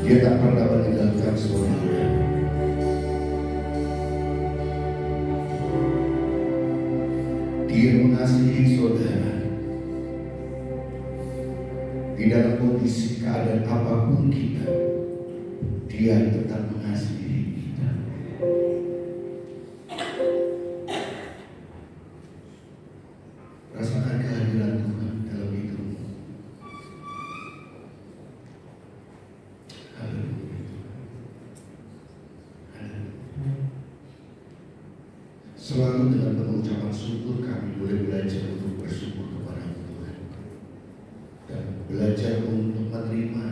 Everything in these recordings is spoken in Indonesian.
Dia tak pernah meninggalkan saudara. Dia mengasihi saudara. Di dalam kondisi keadaan apapun kita, Dia tetap mengasihi kita. Rasakan kehadiran Tuhan dalam hidupmu. Haleluya. Selalu dengan pengucapan syukur kami boleh belajar untuk bersyukur kepada Tuhan dan belajar untuk menerima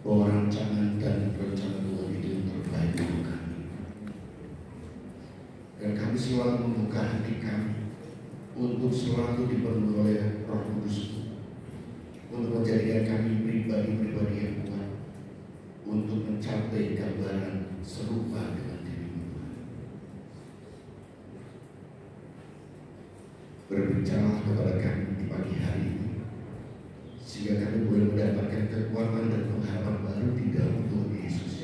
bahwa rancangan dan rencana Tuhan itu yang terbaik untuk kami. Dan kami selalu membuka hati kami untuk selalu dipenuhi oleh Roh Kudus, untuk menjadikan kami pribadi-pribadi yang kuat untuk mencapai gambaran serupa dengan diri-Mu. Berbicara kepada kami di pagi hari ini, sehingga kami boleh mendapatkan kekuatan dan pengharapan baru di dalam Tuhan Yesus,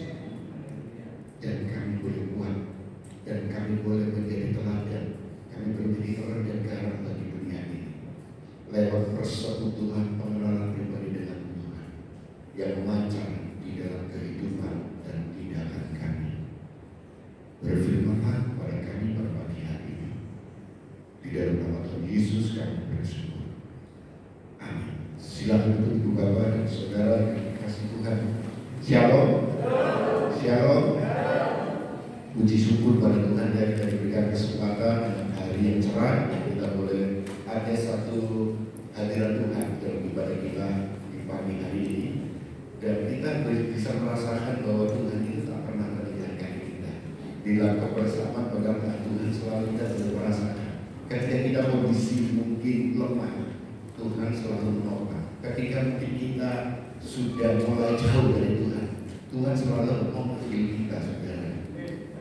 dan kami boleh kuat, dan kami boleh menjadi teladan, kami boleh menjadi orang dan garam bagi dunia ini lewat persekutuan pengenalan pribadi dengan Tuhan yang memancar di dalam kehidupan dan tindakan kami. Berfirmanlah kepada kami pada pagi hari ini. Di dalam nama Tuhan Yesus kami bersyukur. Amin. Silakan untuk ibu bapak dan saudara yang dikasih Tuhan. Shalom. Shalom. Puji syukur pada Tuhan yang kita diberikan kesempatan dengan hari yang cerah, yang kita boleh ada satu hadiran Tuhan dalam ibadah kita di pagi hari ini, dan kita bisa merasakan bahwa Tuhan itu tak pernah meninggalkan kita. Bila kebersamaan pegangan Tuhan selalu kita boleh merasakan. Ketika kita kondisi mungkin lemah, Tuhan selalu menolong. Ketika mungkin kita sudah mulai jauh dari Tuhan, Tuhan selalu memanggil kita, saudara.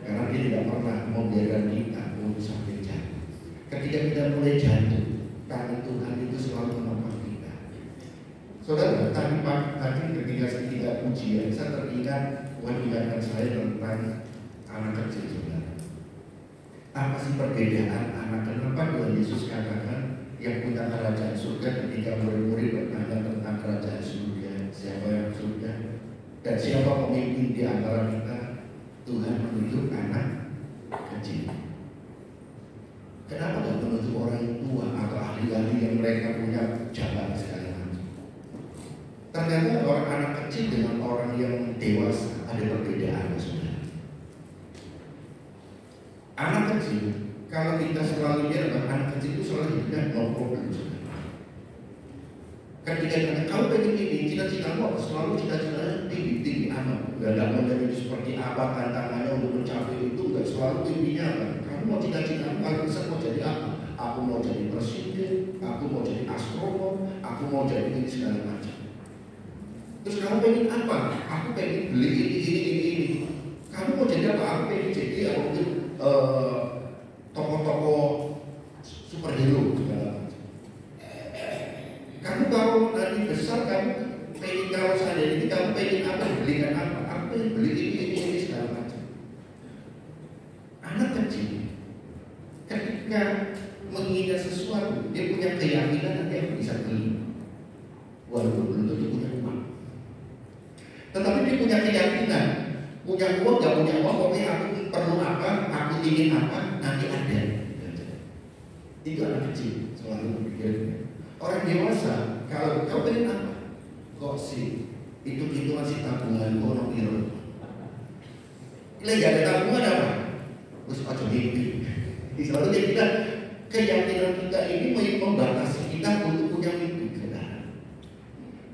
Karena Dia tidak pernah membiarkan kita untuk sampai jatuh. Ketika kita mulai jatuh, tangan Tuhan itu selalu menopang kita. Saudara, tadi ketika kita ujian, saya teringat mengingatkan saya tentang anak kecil, saudara. Apa sih perbedaan anak? Kenapa Tuhan Yesus katakan yang punya kerajaan surga ketika murid-murid bertanya tentang kerajaan surga, siapa yang surga dan siapa pemimpin di antara kita? Tuhan menunjuk anak kecil. Kenapa tidak menunjuk orang tua atau ahli-ahli yang mereka punya jabatan segala macam? Ternyata orang anak kecil dengan orang yang dewasa ada perbedaan, saudara. Anak kecil, kalau kita selalu lihat bahwa anak kecil itu selalu hidupnya no problem, saudara. Ketika ditanya, kamu pengen ini, cita-citamu apa? Selalu cita-citanya tinggi-tinggi amat. Tidak mau jadi seperti apa tantangannya untuk mencapai itu, nggak selalu tingginya apa. Kamu mau cita-citamu, kalau bisa mau jadi apa? Aku mau jadi presiden, aku mau jadi astronom, aku mau jadi ini segala macam. Terus kamu pengen apa? Aku pengen beli ini. Kamu mau jadi apa? Aku pengen jadi ya mungkin tokoh-tokoh superhero segala macam. Kamu kalau nanti besar, kamu pengen, kalau saya ini kamu pengen apa? Belikan apa? Aku pengen beli ini segala macam. Anak kecil ketika menginginkan sesuatu, dia punya keyakinan nanti aku bisa beli, walaupun belum tentu punya uang. Tetapi dia punya keyakinan, punya uang gak punya uang, pokoknya aku perlu apa, aku ingin apa, nanti ada. Itu anak kecil selalu berpikir. Orang dewasa, kalau kau pengen apa? Kok sih? Itu masih tabungan orang piro. Ini gak ada tabungan apa? Terus aja mimpi. Selalu kita keyakinan kita ini membatasi kita untuk punya mimpi.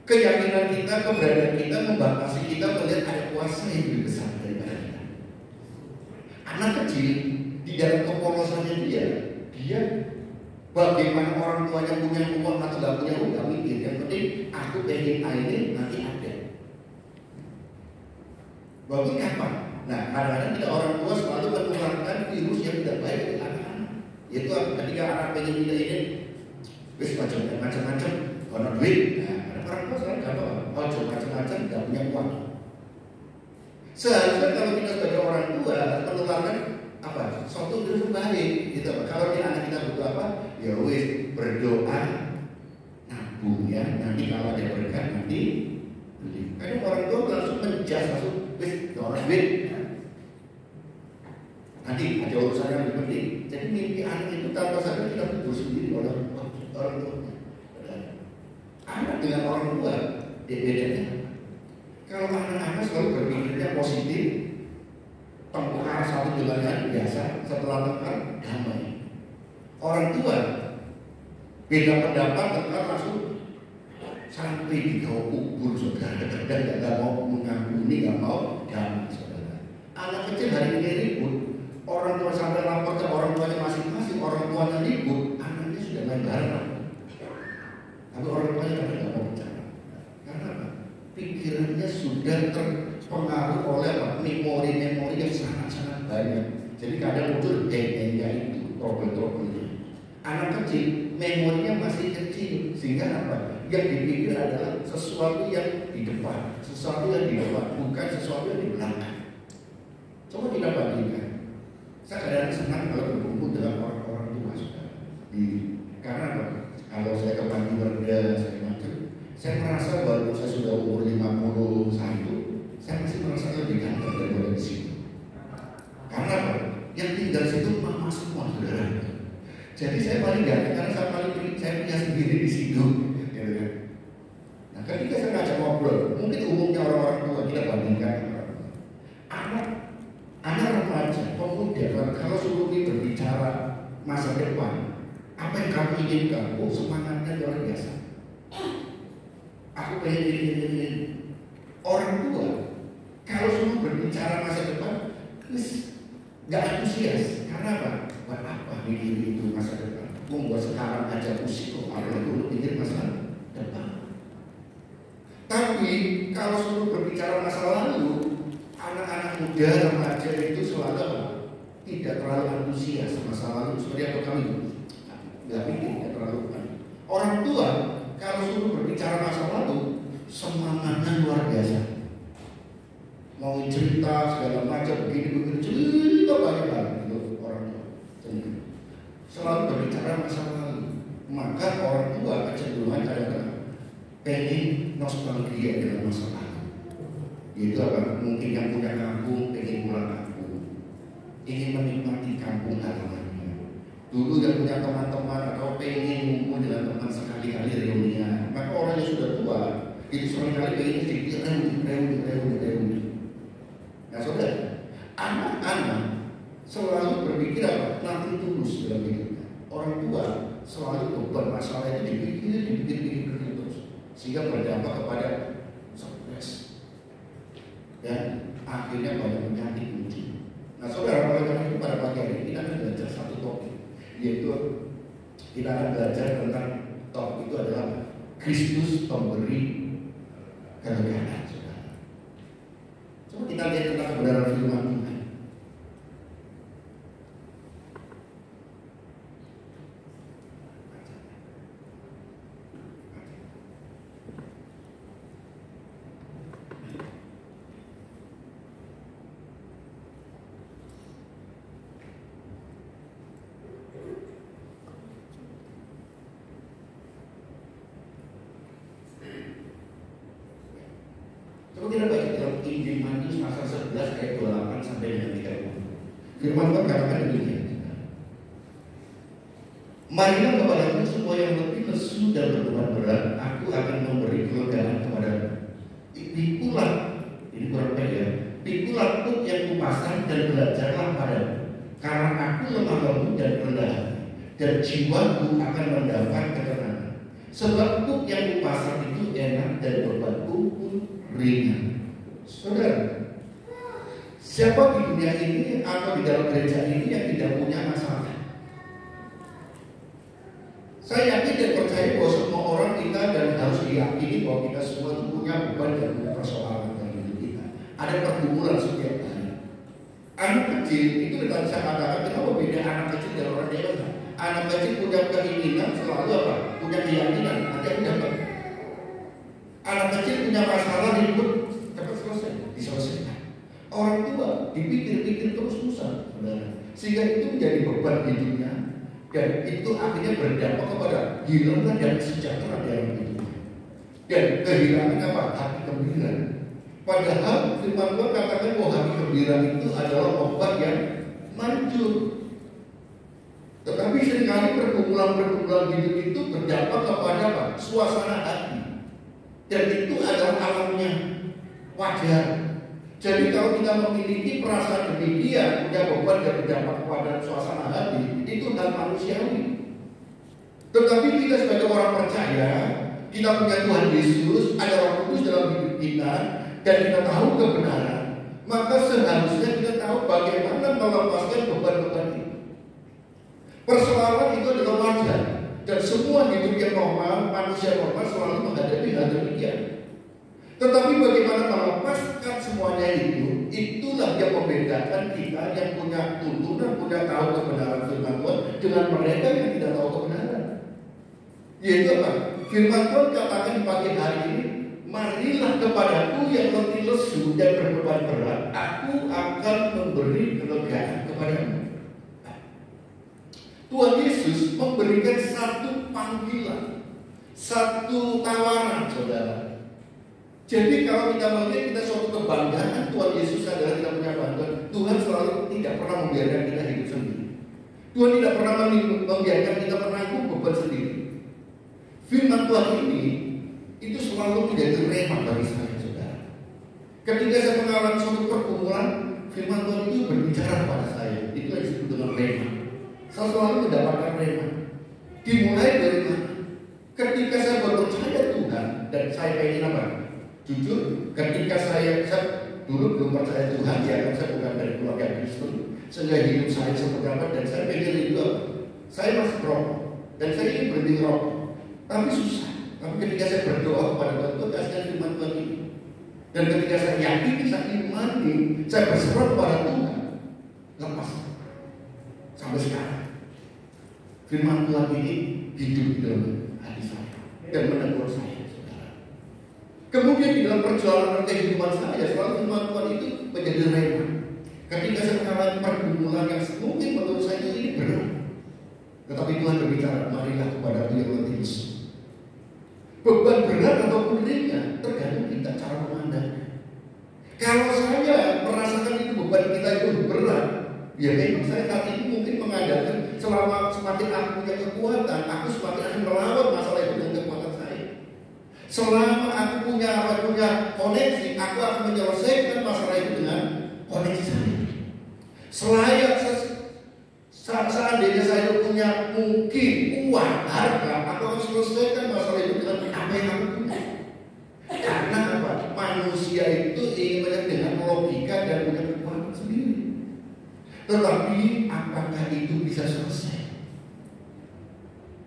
Keyakinan kita, keberadaan kita membatasi kita melihat ada kuasa yang lebih besar daripada kita. Anak kecil di dalam kepolosannya dia bagaimana orang tuanya punya uang atau gak punya uang gak mikir. Yang penting aku pengen ini nanti ada. Bagi kapan? Nah, kadang-kadang kita orang tua selalu menularkan virus yang tidak baik ke anak-anak. Yaitu ketika anak pengen ini, wis macam-macam, karena duit. Nah, orang tua selalu kata, macam-macam gak punya uang. Seharusnya kalau kita sebagai orang tua menularkan apa? Suatu itu baik gitu. Kalau anak kita butuh apa? Ya wis berdoa, nabung ya. Nanti kalau ada berkat nanti beli. Karena orang tua langsung menjas langsung wis orang duit. Nanti ada urusan yang lebih penting. Jadi mimpi anak itu tanpa sadar kita tidur sendiri oleh orang tua. Anak dengan orang tua bedanya. Kalau anak-anak selalu berpikirnya positif, tempuh arah satu jalan biasa, setelah tekan damai. Orang tua beda pendapat tekan langsung sampai di kau kubur saudara. Kadang nggak mau mengampuni, nggak mau damai saudara. Anak kecil hari ini ribut, orang tua sampai lapor ke orang tuanya masing-masing, orang tuanya ribut, anaknya sudah main bareng. Tapi orang tuanya kadang nggak mau bicara. Karena apa? Pikirannya sudah terpengaruh oleh memori-memori yang sangat-sangat banyak. Jadi kadang muncul geng-gengnya itu, trouble-trouble-nya. Anak kecil, memorinya masih kecil, sehingga apa? Yang dipikir adalah sesuatu yang di depan, sesuatu yang di depan, bukan sesuatu yang di belakang. Coba kita bandingkan. Saya kadang senang kalau berkumpul dengan orang-orang tua sudah. Karena apa? Kalau saya ke Panti Werda, saya merasa walaupun saya sudah umur 51, saya masih merasa lebih ganteng daripada di sini. Karena apa? Yang tinggal situ mama semua saudara. Jadi saya paling ganteng karena saya punya sendiri di situ. Nah, ketika saya ngajak ngobrol, mungkin umumnya orang-orang tua kita bandingkan anak remaja, pemuda, kalau suruh berbicara masa depan, apa yang kamu inginkan? Oh, semangatnya luar biasa. Aku pengen ini. Orang tua kalau suruh berbicara masa depan, nggak antusias. Karena apa? Buat apa mikir itu masa depan? Membuat sekarang aja pusing kok. Apalagi dulu pikir masa depan. Tapi kalau suruh berbicara masa lalu, anak-anak muda remaja itu selalu apa? Tidak terlalu antusias masa lalu. Seperti apa kami? Nggak pikir, nggak terlalu. Orang tua kalau suruh berbicara masa lalu, semangatnya luar biasa. Mau cerita segala macam begini cerita banyak gitu orang tua. Selalu berbicara masa lalu. Maka orang tua kecenderungan kadang-kadang pengen nostalgia dengan masa lalu. Itu apa? Mungkin yang punya kampung pengen pulang kampung, ingin menikmati kampung halamannya. Dulu yang punya teman-teman atau pengen ngumpul dengan teman sekali-kali reunian. Maka orang yang sudah tua itu seringkali pengen sedikit reuni. Nah saudara, anak-anak selalu berpikir apa? Nanti tulus dalam hidupnya. Orang tua selalu beban masalah itu dipikir terus, sehingga berdampak kepada stres dan akhirnya banyak penyakit muncul. Nah saudara, oleh karena itu pada pagi hari ini kita akan belajar satu topik, yaitu kita akan belajar tentang topik itu adalah Kristus pemberi kemuliaan. Coba kita lihat tentang kebenaran firman Tuhan. Coba kita baca dalam Injil Matius pasal 11 ayat 28 sampai dengan 30. Firman Tuhan katakan demikian. Marilah kepadaku semua yang letih lesu dan berbeban berat, aku akan memberi kelegaan kepadamu. Pikulah, ini kurang baik ya. Pikulah tuk yang kupasang dan belajarlah padamu, karena aku lemah lembut dan rendah hati, dan jiwaku akan mendapat ketenangan. Sebab tuk yang kupasang itu enak dan bebanku pun ringan. Saudara, siapa di dunia ini atau di dalam gereja ini yang tidak punya masalah? Saya yakin dan percaya bahwa semua orang kita dan harus diyakini bahwa kita semua punya beban dan punya persoalan dalam hidup kita. Ada pergumulan setiap hari. Anak kecil itu tadi saya katakan, kenapa beda anak kecil dan orang dewasa? Anak kecil punya keinginan selalu apa? Punya keyakinan, nanti aku dapat. Anak kecil punya masalah ribut, cepat selesai, diselesaikan. dipikir-pikir terus-terusan, saudara. Sehingga itu menjadi beban hidupnya, dan itu akhirnya berdampak kepada hilangnya dan sejahtera dalam hidupnya. Dan kehilangan apa? Hati gembira. Padahal firman Tuhan katakan bahwa hati gembira itu adalah obat yang manjur. Tetapi seringkali pergumulan-pergumulan hidup itu berdampak kepada apa? Suasana hati. Dan itu adalah alamnya, wajar. Jadi kalau kita memiliki perasaan demikian, punya beban yang berdampak kepada suasana hati, itu hal manusiawi. Tetapi kita sebagai orang percaya, kita punya Tuhan Yesus, ada Roh Kudus dalam hidup kita, dan kita tahu kebenaran, maka seharusnya kita tahu bagaimana melepaskan beban-beban itu. Persoalan itu adalah wajar, dan semua hidup yang normal, manusia normal selalu menghadapi hal demikian. Tetapi bagaimana melepaskan semuanya itu, itulah yang membedakan kita yang punya tuntunan, punya tahu kebenaran firman Tuhan dengan mereka yang tidak tahu kebenaran. Yaitu apa? Firman Tuhan katakan di pagi hari ini, marilah kepadaku yang letih lesu dan berbeban berat, aku akan memberi kelegaan kepadamu. Tuhan Yesus memberikan satu panggilan, satu tawaran, saudara. Jadi kalau kita melihat kita suatu kebanggaan Tuhan Yesus adalah kita punya bantuan. Tuhan selalu tidak pernah membiarkan kita hidup sendiri. Tuhan tidak pernah membiarkan kita menanggung beban sendiri. Firman Tuhan ini itu selalu menjadi rema bagi saya, saudara. Ketika saya mengalami suatu pergumulan, firman Tuhan itu berbicara kepada saya. Itu yang disebut dengan rema. Saya selalu mendapatkan rema. Dimulai dari mana? Ketika saya percaya Tuhan dan saya pengen apa? Jujur, ketika saya dulu belum percaya Tuhan, ya kan saya bukan dari keluarga Kristen, sehingga hidup saya seperti apa, dan saya pikir itu saya masih merokok dan saya ingin berhenti merokok, tapi susah. Tapi ketika saya berdoa kepada Tuhan, kasihkan firman Tuhan ini, dan ketika saya yakin, saya imani, saya berserah kepada Tuhan, lepas sampai sekarang. Firman Tuhan ini hidup di dalam hati saya dan menegur saya. Kemudian di dalam perjalanan kehidupan saya, selalu firman Tuhan itu menjadi rema. Ketika saya mengalami pergumulan yang mungkin menurut saya ini berat, tetapi Tuhan berbicara, marilah kepada Dia yang letih lesu. Beban berat ataupun ringan tergantung kita cara memandang. Kalau saya merasakan itu beban kita itu berat, ya memang saya saat ini mungkin mengandalkan selama semakin aku punya kekuatan, aku semakin akan melawan masalah itu dengan kekuatan saya. Selama aku punya koneksi, aku akan menyelesaikan masalah itu dengan koneksi saya. Seandainya saya punya mungkin uang, harta, aku akan selesaikan masalah itu dengan apa yang aku punya. Karena apa? Manusia itu ingin melihat dengan logika dan punya kekuatan sendiri. Tetapi apakah itu bisa selesai?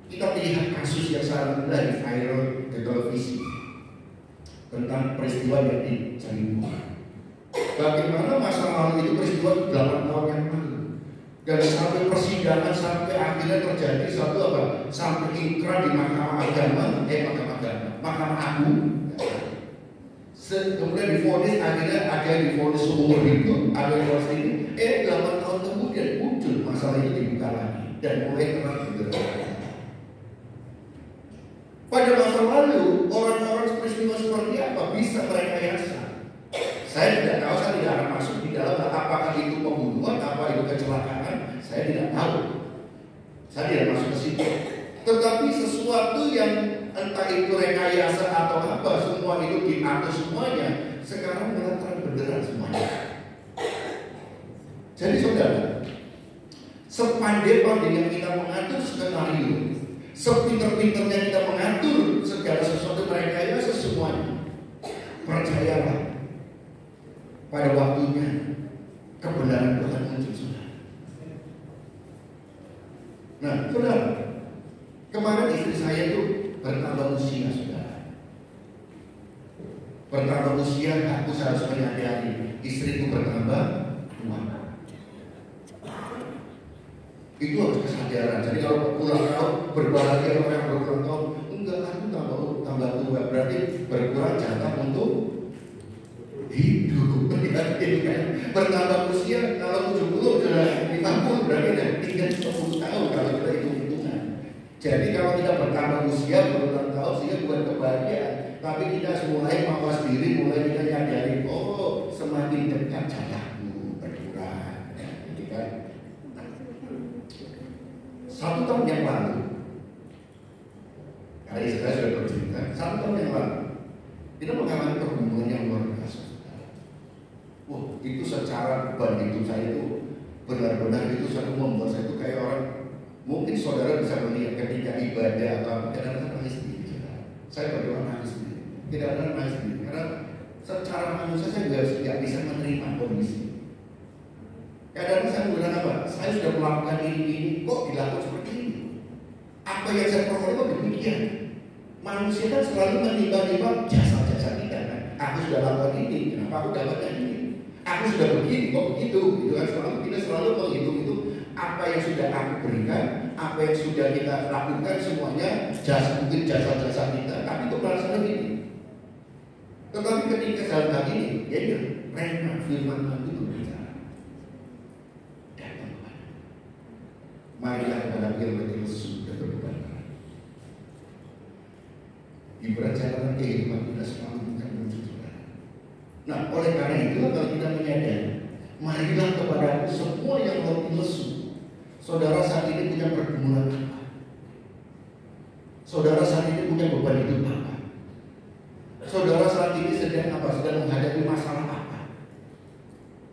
Kita lihat kasus yang sangat lagi viral di televisi tentang peristiwa yang di Cirebon. Bagaimana masa lalu itu peristiwa 8 tahun yang lalu, dan sampai persidangan sampai akhirnya terjadi satu apa? Sampai ingkrah di Mahkamah Agung. Kemudian divonis, akhirnya ada yang divonis seumur hidup, ada yang divonis ini. 8 tahun kemudian muncul masalah ini dibuka lagi dan mulai terang benderang. Pada masa lalu, orang-orang peristiwa seperti apa bisa merekayasa? Saya tidak tahu, saya tidak akan masuk di dalam apakah itu pembunuhan, apa itu kecelakaan, saya tidak tahu. Saya tidak masuk ke situ. Tetapi sesuatu yang entah itu rekayasa atau apa, semua itu diatur semuanya, sekarang mulai terang benderang semuanya. Jadi saudara, sepandai-pandainya kita mengatur skenario, sepinter-pinternya kita mengatur segala sesuatu merekayasa semuanya, percayalah pada waktunya kebenaran Tuhan muncul, saudara. Nah, saudara, kemarin istri saya itu bertambah usia, saudara. Bertambah usia, aku harus menyadari istriku bertambah tua. Itu harus kesadaran. Jadi kalau ulang tahun berbahagia orang yang berulang tahun, enggak, aku tambah tua, berarti berkurang jatah untuk hidup. Bertambah usia, kalau 70 sudah 50 berarti ada 30 tahun kalau kita hitung-hitungan. Jadi kalau kita bertambah usia berulang tahun sehingga bukan kebahagiaan, tapi kita mulai mawas diri, mulai kita nyadari, oh semakin dekat jalanku berkurang. Jadi kan 1 tahun yang lalu, hari saya sudah bercerita, 1 tahun yang lalu kita mengalami perhubungan yang luar biasa. Wah, itu secara beban hidup saya itu benar-benar itu satu membuat saya itu kayak orang. Mungkin saudara bisa melihat ketika ibadah atau kadang-kadang nangis sendiri. Saya berdua nangis sendiri, kadang-kadang nangis sendiri karena secara manusia saya nggak bisa menerima kondisi. Kadang-kadang saya bilang apa? Saya sudah melakukan ini kok dilakukan seperti ini. Apa yang saya peroleh kok demikian? Manusia kan selalu menimbang-nimbang jasa-jasa kita kan. Aku sudah lakukan ini, kenapa aku dapatkan ini? Aku sudah begini, kok begitu? Itu kan kita selalu menghitung itu apa yang sudah aku berikan, apa yang sudah kita lakukan semuanya mungkin jasa-jasa kita, tapi itu merasa begini. Tetapi ketika saat hari ini, ya ini rema firman Tuhan itu berbicara. Datang kepada, marilah kepada firman Yesus dan berbuat. Di perjalanan kehidupan kita selalu bukan menuju Saudara. Nah, oleh karena itu kalau kita menyadari, marilah kepada semua yang letih lesu. Saudara saat ini punya pergumulan apa? Saudara saat ini punya beban hidup apa? Saudara saat ini sedang apa? Sedang menghadapi masalah apa?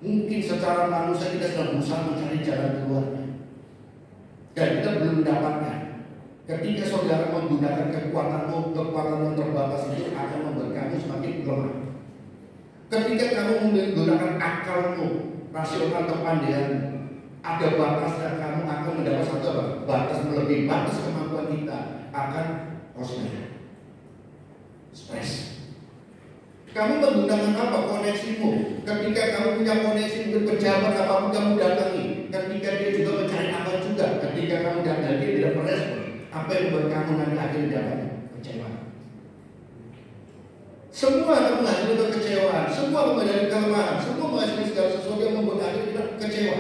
Mungkin secara manusia kita sedang berusaha mencari jalan keluarnya, dan kita belum mendapatkan. Ketika saudara menggunakan kekuatan yang terbatas itu akan membuat kamu semakin lemah. Ketika kamu menggunakan akalmu, rasional kepandaian, ada batasnya, kamu akan mendapat satu apa? Batas melebihi batas kemampuan kita akan kosong, stres. Kamu menggunakan apa? Koneksimu. Ketika kamu punya koneksi untuk pejabat apapun kamu datangi, ketika dia juga mencari apa juga, ketika kamu datang dia tidak merespon. Apa yang membuat kamu nanti akhirnya dapat kecewa? Semua akan menghasilkan kekecewaan, semua menghasilkan kelemahan, semua menghasilkan segala sesuatu yang membuat akhirnya kita kecewa.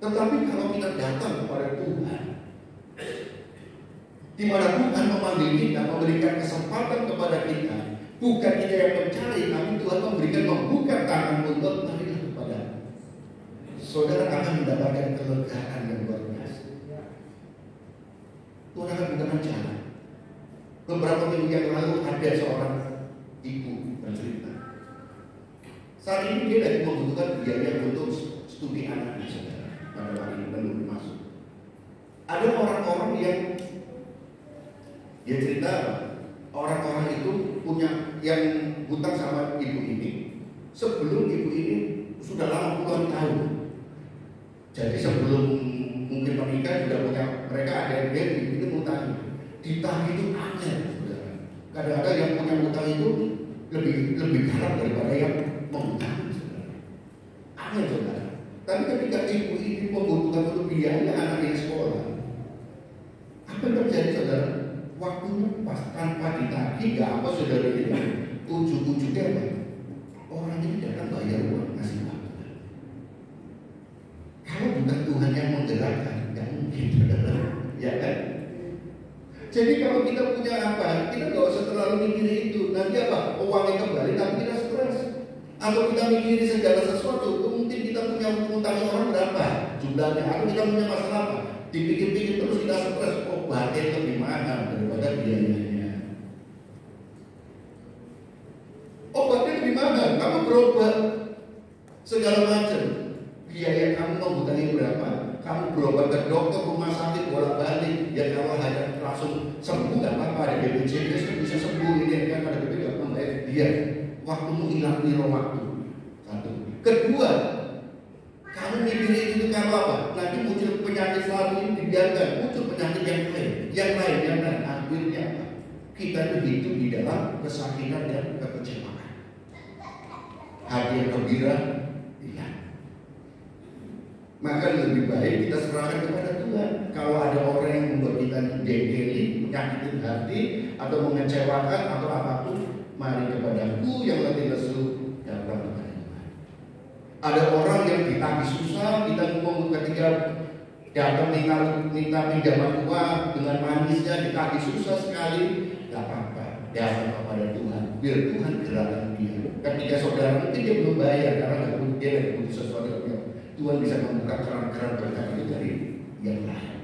Tetapi kalau kita datang kepada Tuhan, di mana Tuhan memanggil kita, memberikan kesempatan kepada kita, bukan kita yang mencari, tapi Tuhan memberikan, membuka tangan untuk marilah kepada saudara akan mendapatkan kelegaan yang luar biasa. Tuhan akan bukakan jalan. Beberapa minggu yang lalu ada seorang ibu bercerita. Saat ini dia lagi membutuhkan biaya untuk studi anaknya, saudara. Pada hari ini belum masuk. Ada orang-orang yang dia cerita, orang-orang itu punya yang hutang sama ibu ini. Sebelum ibu ini sudah lama puluhan tahun. Jadi sebelum mungkin menikah sudah punya, mereka ada yang itu utang. Ditagih itu angel, saudara. Kadang-kadang yang punya utang itu lebih garang daripada yang mengutang, saudara. Angel, saudara. Tapi ketika ibu ini membutuhkan untuk biaya anaknya sekolah, apa yang terjadi, saudara? Waktunya pas tanpa ditagih, nggak apa saudara ini. Ujuk-ujuknya apa? Orang ini datang bayar uang, ngasih waktu. Kalau bukan Tuhan yang menggerakkan, nggak mungkin, saudara. Ya kan? Jadi kalau kita punya apa, kita nggak usah terlalu mikirin itu. Nanti apa? Uangnya kembali, tapi kita stres. Atau kita mikirin segala sesuatu. Mungkin kita punya utang orang berapa jumlahnya, atau kita punya masalah apa? Dipikir-pikir terus kita stres. Oh, batin lebih mahal daripada biayanya. Oh, batin lebih mahal. Kamu berobat segala macam. Biaya kamu membutuhkan berapa? Kamu berobat ke dokter, rumah sakit, bolak-balik. Ya kalau hanya langsung sembuh nggak apa-apa, ada BPJS bisa sembuh ini kan, ada BPJS membayar dia. Waktumu hilang di waktu. Satu. Kedua, kamu mikirin itu kalau apa? Nanti muncul penyakit selalu ini dibiarkan, muncul penyakit yang lain. Akhirnya apa? Kita itu hidup di dalam kesakitan dan kekecewaan. Hati yang gembira hilang. Maka lebih baik kita serahkan kepada Tuhan. Kalau ada orang yang membuat kita degeli, menyakitin hati, atau mengecewakan atau apapun, mari kepadaku yang letih lesu dapat Ada orang yang ditagih susah, kita ngomong ketika datang minta pinjaman uang dengan manisnya, ditagih susah sekali, tidak apa-apa, datang kepada Tuhan, biar Tuhan gerakkan dia. Ketika saudara mungkin dia belum bayar karena dia nggak butuh sesuatu, Tuhan bisa membuka keran-keran berkat itu dari yang lain.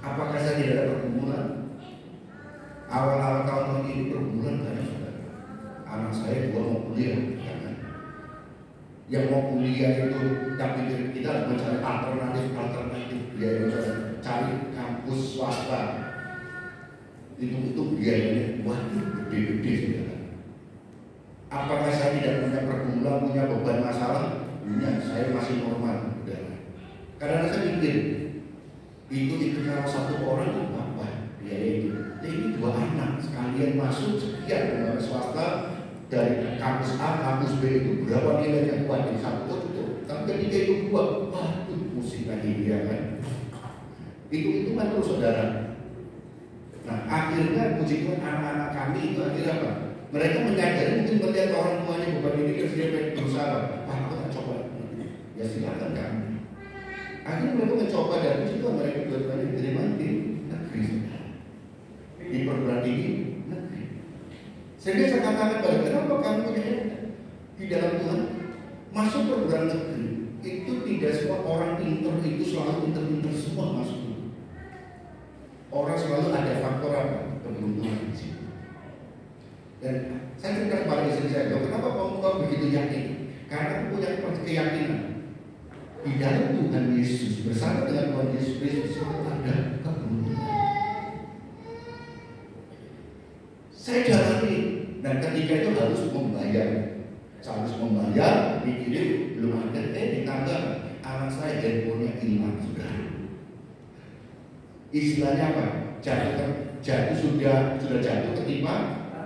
Apakah saya tidak ada pergumulan? Awal-awal tahun ini pergumulan banyak saudara. Anak saya juga mau kuliah, ya kan? Yang mau kuliah itu, tapi kita mencari alternatif biaya, cari kampus swasta. Itu biayanya waduh gede-gede saudara. Apakah saya tidak punya pergumulan, punya beban masalah? Punya, saya masih normal saudara. Karena saya pikir itu kalau satu orang itu apa biaya itu? Ini 2 anak sekalian masuk sekian lembaga swasta dari kampus A, kampus B itu berapa nilainya kuat di satu itu. Tapi ketika itu 2, waduh pusing lagi dia kan. Itu kan terus saudara. Nah akhirnya puji Tuhan anak-anak kami itu akhirnya apa? Mereka menyadari mungkin melihat orang tuanya bukan ini terus dia berusaha, wah aku tak coba. Ya silakan kan. Akhirnya mereka mencoba dan puji Tuhan mereka dua-duanya diterima di negeri. Di perguruan tinggi negeri. Sehingga saya katakan pada kenapa kamu punya di dalam Tuhan masuk perguruan negeri itu tidak semua orang pintar itu selalu pintar semua masuk. Orang selalu ada faktor apa? Keberuntungan di situ. Dan saya cerita kepada istri saya, kenapa kamu begitu yakin? Karena aku punya keyakinan di dalam Tuhan Yesus bersama dengan Tuhan Yesus Kristus ada keberuntungan. Saya jalani dan ketika itu harus membayar. Saya harus membayar, dikirim belum ada, ditambah anak saya handphonenya hilang sudah. Istilahnya apa? Jatuh sudah jatuh ketimpa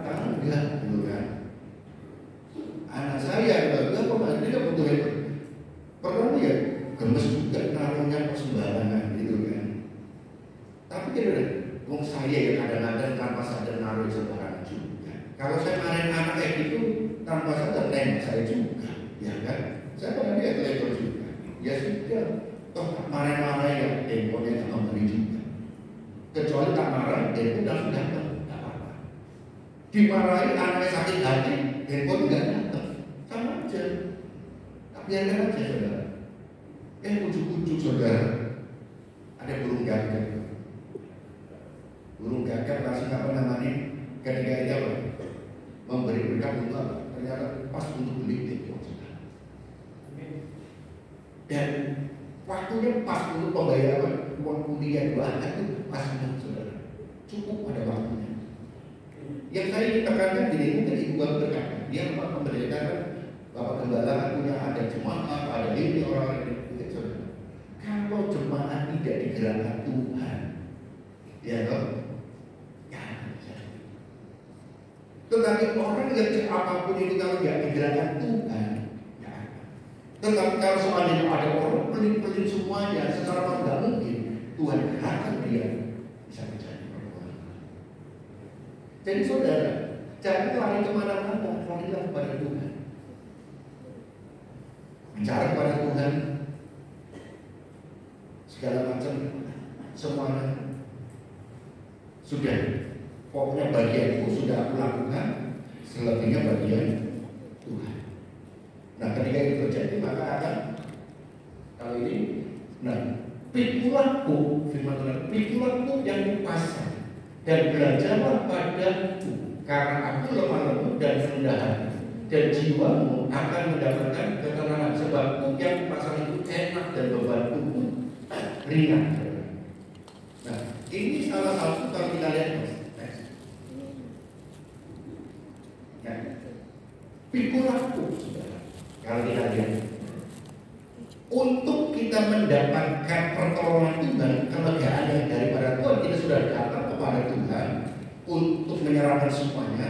tangga, gitu kan? Anak saya dia butuh handphone. Pernah ya gemes juga naruhnya persembarangan gitu kan. Tapi kira saya ya kadang-kadang tanpa sadar naruh sembarangan juga. Kalau saya marahin anak kayak gitu tanpa sadar nembak saya juga, ya kan? Saya pernah lihat lekor juga. Ya sudah, toh marah-marah ya handphonenya tak memberi juga. Kecuali tak marah, handphone sudah datang, tak apa-apa. Dimarahi anaknya sakit hati, handphone nggak datang, sama aja. Biarkan aja saudara. Ujuk-ujuk saudara ada burung gagak. Burung gagak kasih apa namanya? Ketika itu apa? Memberi berkat untuk apa? Ternyata pas untuk beli handphone saudara. Dan waktunya pas untuk pembayaran uang kuliah 2 anak itu pas banget saudara. Cukup pada waktunya. Yang saya ingin tekankan gini, mungkin ibu bapak berkata, dia memberitakan Bapak Gembala punya ada jemaat, ada ini orang ini. Kalau jemaat tidak digerakkan Tuhan, ya toh, ya. Tetapi orang yang apapun itu kalau tidak digerakkan Tuhan, ya. Tetapi kalau seandainya ada orang pelit-pelit semuanya, secara tidak mungkin Tuhan gerakkan dia bisa menjadi perbuatan. Jadi saudara, jangan lari kemana-mana, larilah kepada Tuhan. Bicara kepada Tuhan segala macam semuanya sudah, pokoknya bagianku sudah aku lakukan, selebihnya bagian Tuhan. Nah ketika itu terjadi maka akan kali ini, nah pikulanku firman Tuhan, pikulanku yang kupasang dan belajarlah padaku karena aku lemah lembut dan rendah hati, dan jiwamu akan mendapatkan ketenangan sebab yang pasal itu enak dan bebanku pun ringan. Nah ini salah satu kalau kita lihat pikulanku kalau kita lihat untuk kita mendapatkan pertolongan Tuhan, kelegaan yang daripada Tuhan, kita sudah datang kepada Tuhan untuk menyerahkan semuanya.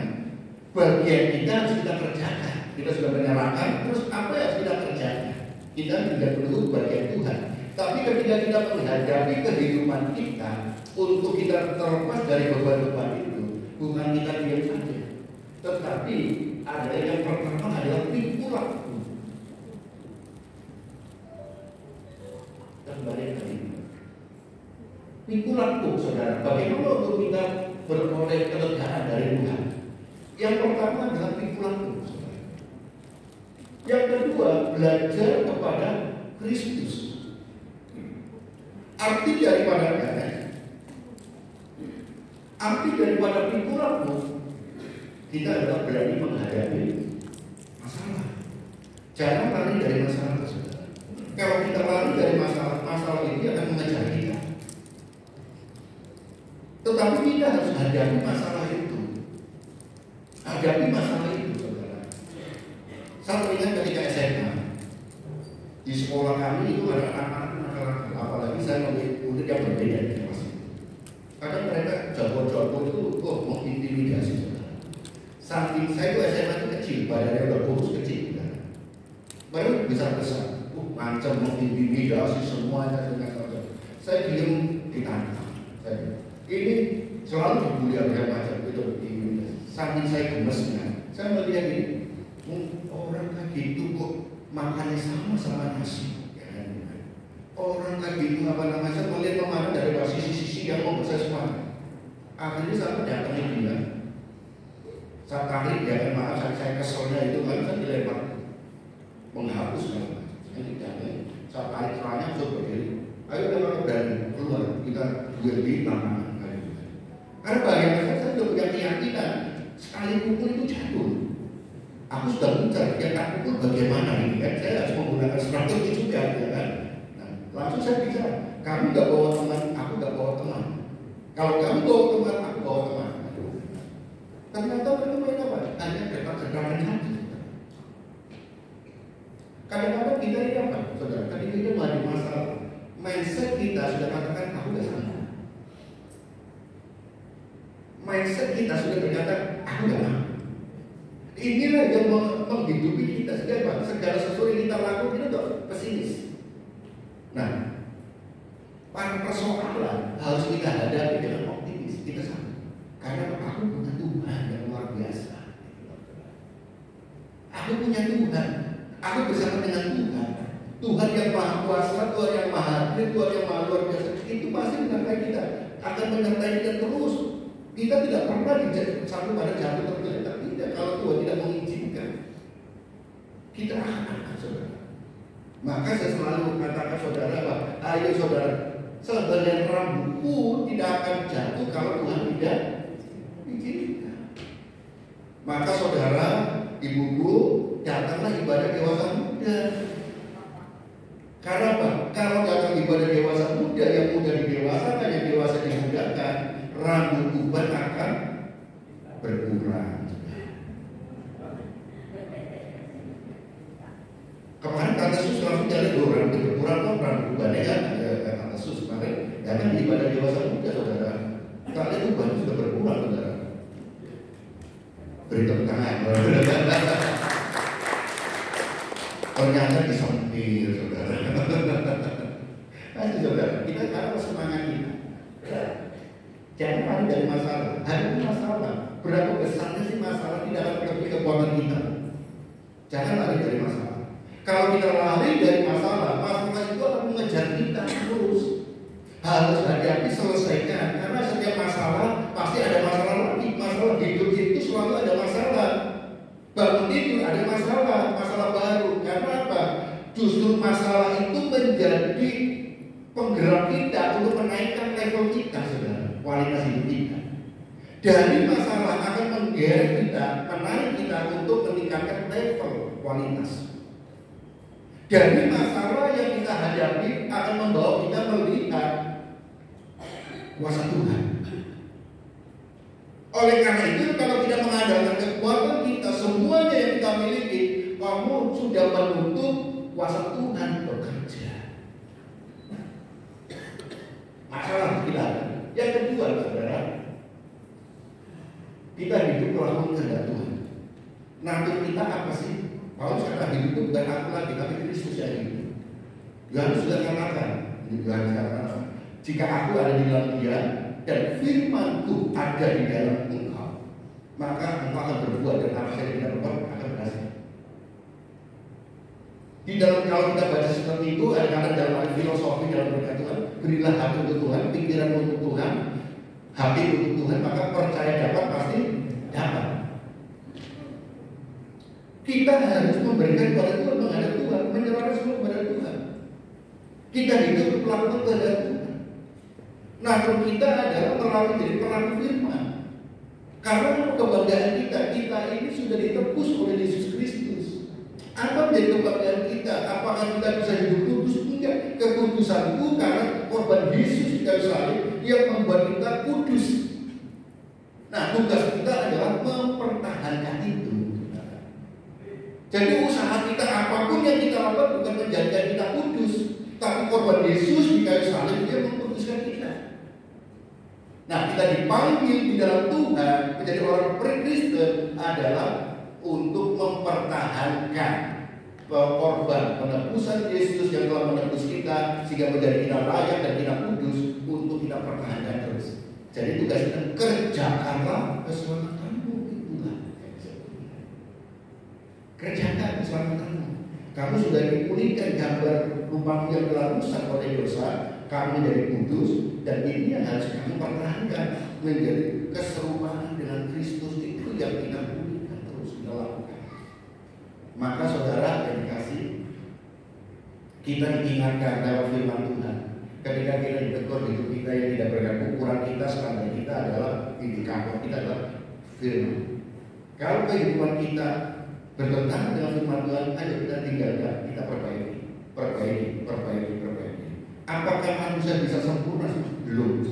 Bagian kita harus kita kerjakan. Kita sudah menyerahkan, terus apa yang harus kita kerjakan? Kita tidak perlu bagian Tuhan. Tapi ketika kita menghadapi kehidupan kita, untuk kita terlepas dari beban-beban itu, bukan kita diam saja. Tetapi ada yang pertama adalah pikulanku. Kembali tadi, pikulanku, saudara. Bagaimana untuk kita beroleh kelegaan dari Tuhan? Yang pertama adalah pikulanku, saudara. Yang kedua, belajar kepada Kristus. Arti daripada pikulanku, kita adalah berani menghadapi masalah. Jangan lari dari masalah tersebut. Kalau kita lari dari masalah ini akan mengejar kita. Tetapi kita harus hadapi masalah itu. Hadapi masalah itu, saudara. Saya ingat ketika SMA, di sekolah kami itu ada anak-anak, apalagi saya murid yang berbeda di kelas itu. Kadang mereka jago-jago itu mengintimidasi, saudara. Saking saya itu SMA itu kecil, badannya udah kurus kecil, kan? Baru besar-besar. Macam mengintimidasi semuanya dengan saja. Saya diam ditantang. Ini selalu dibully oleh macam itu. Saking saya gemesnya, saya melihat ini orang kayak gitu kok makannya sama nasi. Ya. Orang kayak gitu saya melihat kemarin dari sisi yang mau saya semua. Akhirnya saya datangi dia. Saya tarik dia, maaf saya keselnya itu kan saya dilempar menghapus kan. Saya tarik celana untuk berdiri. Ayo kita berani keluar, kita berdiri tangan. Karena bagaimana saya sudah punya keyakinan sekali pukul itu jatuh. Aku sudah mencari dia tak pukul bagaimana ini kan? Saya harus menggunakan strategi juga, ya kan? Nah, langsung saya bicara, kamu nggak bawa teman, aku nggak bawa teman. Kalau kamu bawa teman, aku bawa teman. Ternyata mereka main apa? Hanya dekat-dekatan hati. Kadang-kadang kita ini apa, saudara? Ketika kita menghadapi masalah, mindset kita sudah katakan aku nggak sanggup. Mindset kita sudah berkata aku nggak mampu. Inilah yang menghidupi kita. Segala sesuatu yang kita lakukan itu pesimis. Nah, persoalan harus kita hadapi dengan optimis. Kita sanggup. Karena aku punya Tuhan yang luar biasa. Aku punya Tuhan. Aku bersama dengan Tuhan. Tuhan yang maha kuasa, Tuhan yang maha adil, Tuhan yang maha luar biasa. Itu pasti menyertai kita. Akan menyertai kita terus. Kita tidak pernah satu pada jatuh tergeletak. Tidak, kalau Tuhan tidak mengizinkan, kita akan, saudara. Maka saya selalu katakan saudara, ayo saudara, sebenarnya rambut pun tidak akan jatuh kalau Tuhan tidak izinkan. Maka saudara, ibuku, datanglah ibadah dewasa muda. Karena apa? Kalau datang ibadah dewasa muda, yang muda didewasakan, yang dewasa dimudakan, rambut uban akan berkurang. Kemarin Tante Sus langsung jalan rambut berkurang kok, rambut ubannya kan Tante Sus kemarin. Ya kan ibadah dewasa muda, saudara. Kalian uban sudah berkurang, saudara. Beri tepuk tangan. Ternyata disempir, saudara. Nanti saudara, kita taruh semangat kita. Jangan lari dari masalah. Hadapi masalah. Berapa besarnya sih masalah tidak akan lebih kekuatan kita. Jangan lari dari masalah. Kalau kita lari dari masalah, masalah itu akan mengejar kita terus. Harus hadapi, selesaikan. Karena setiap masalah pasti ada masalah lagi. Masalah hidup itu selalu ada masalah. Bangun tidur ada masalah baru. Karena apa? Justru masalah itu menjadi penggerak kita untuk menaikkan level kita, saudara, kualitas hidup kita. Dari masalah akan menggeret kita, menarik kita untuk meningkatkan level kualitas. Dari masalah yang kita hadapi akan membawa kita melihat kuasa Tuhan. Oleh karena itu, kalau kita mengandalkan kekuatan kita, semuanya yang kita miliki, kamu sudah menuntut kuasa Tuhan bekerja. Masalah kita. Yang kedua, saudara, kita hidup melalui kehendak Tuhan. Natur kita apa sih? Paulus kata hidup itu bukan aku lagi, tapi Kristus yang hidup. Yohanes sudah katakan, jika aku ada di dalam Dia dan firman-Ku ada di dalam engkau, maka engkau akan berbuat dan apa saja kita berbuat akan berhasil. Di dalam kalau kita baca seperti itu, ada dalam filosofi dalam berkat Tuhan, berilah hati untuk Tuhan, pikiran untuk Tuhan, hati untuk Tuhan, maka percaya dapat pasti dapat. Kita harus memberikan kepada Tuhan, menghadap Tuhan, menyerahkan semua kepada Tuhan. Kita hidup melakukan kehendak Tuhan. Nah, kita adalah melalui jadi pelaku firman. Karena kebanggaan kita ini sudah ditebus oleh Yesus Kristus. Apa menjadi kebanggaan kita? Apakah kita bisa hidup kudus? Enggak. Kekudusanku karena korban Yesus di kayu salib yang membuat kita kudus. Nah, tugas kita adalah mempertahankan itu. Jadi usaha kita apapun yang kita lakukan bukan menjadikan kita kudus, tapi korban Yesus di kayu salib dia mengkuduskan kita. Nah, kita dipanggil di dalam Tuhan menjadi orang Kristen adalah untuk mempertahankan korban penebusan Yesus yang telah menebus kita sehingga menjadi kita layak dan kita kudus untuk kita pertahankan terus. Jadi tugas kita kerjakanlah keselamatanmu, itulah. Kerjakan keselamatanmu. Kamu sudah dipulihkan gambar rupamu yang telah rusak oleh dosa. Kamu menjadi kudus dan ini yang harus kamu pertahankan menjadi keserupaan dengan Kristus itu yang kita pulihkan terus kita lakukan. Maka saudara yang dikasih, kita diingatkan lewat firman Tuhan. Ketika kita ditegur hidup kita yang tidak berlaku, ukuran kita, standar kita adalah indikator kita adalah firman. Kalau kehidupan kita bertentangan dengan firman Tuhan, ayo kita tinggalkan, kita perbaiki. Apakah manusia bisa sempurna? Belum.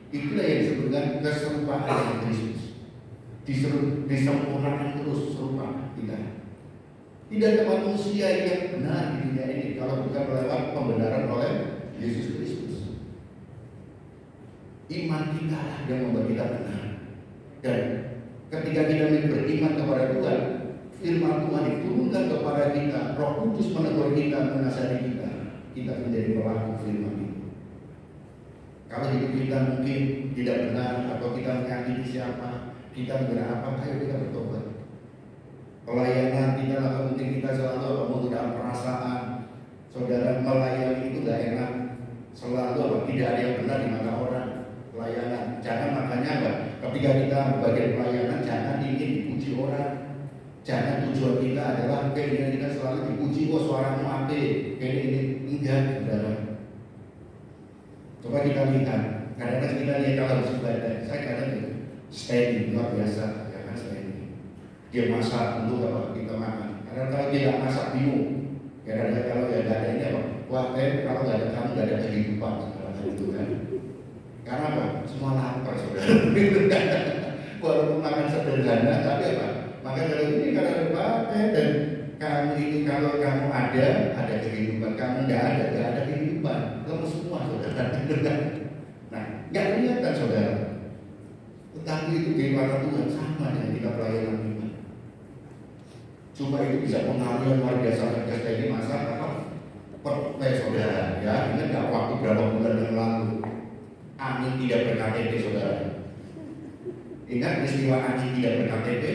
Itulah yang disebutkan keserupaan dengan Kristus. Disempurnakan terus serupa kita. Tidak ada manusia yang benar di dunia ini kalau bukan lewat pembenaran oleh Yesus Kristus. Iman kita lah yang membuat kita benar. Dan ketika kita beriman kepada Tuhan, firman Tuhan diturunkan kepada kita, Roh Kudus menegur kita, menasihati kita menjadi pelaku firman itu. Kalau hidup kita mungkin tidak benar atau kita menyakiti siapa, kita benar apa, ayo kita bertobat. Pelayanan kita atau mungkin kita selalu menggunakan perasaan. Saudara, melayani itu gak enak. Selalu tidak ada yang benar di mata orang. Pelayanan, jangan makanya ketika kita bagian pelayanan jangan ingin dipuji orang. Jangan tujuan kita adalah keinginan kita selalu dipuji, oh suaramu apik, kayak ini. Enggak, saudara. Coba kita lihat, kadang-kadang kita lihat kalau harus ibadah, saya kadang steady, luar biasa, ya kan steady. Dia masak untuk apa kita makan. Karena kalau dia nggak masak bingung. Ya kadang-kadang kalau nggak ada ini apa? Wah, kalau nggak ada kamu nggak ada kehidupan, sekarang itu kan. Karena apa? Semua lapar, saudara. Walaupun makan sederhana, tapi apa? Makan kalau ini karena pakai dan kamu ini kalau kamu ada kehidupan, kamu nggak ada kehidupan. Kamu semua saudara. Nah, nggak kelihatan saudara. Tetapi itu di mata Tuhan sama dengan kita pelayanan iman. Cuma itu bisa mengalir luar biasa kerja ini masa apa? Saudara, ya ingat nggak waktu berapa bulan yang lalu Ani tidak berKTP saudara. Ingat peristiwa Ani tidak berKTP?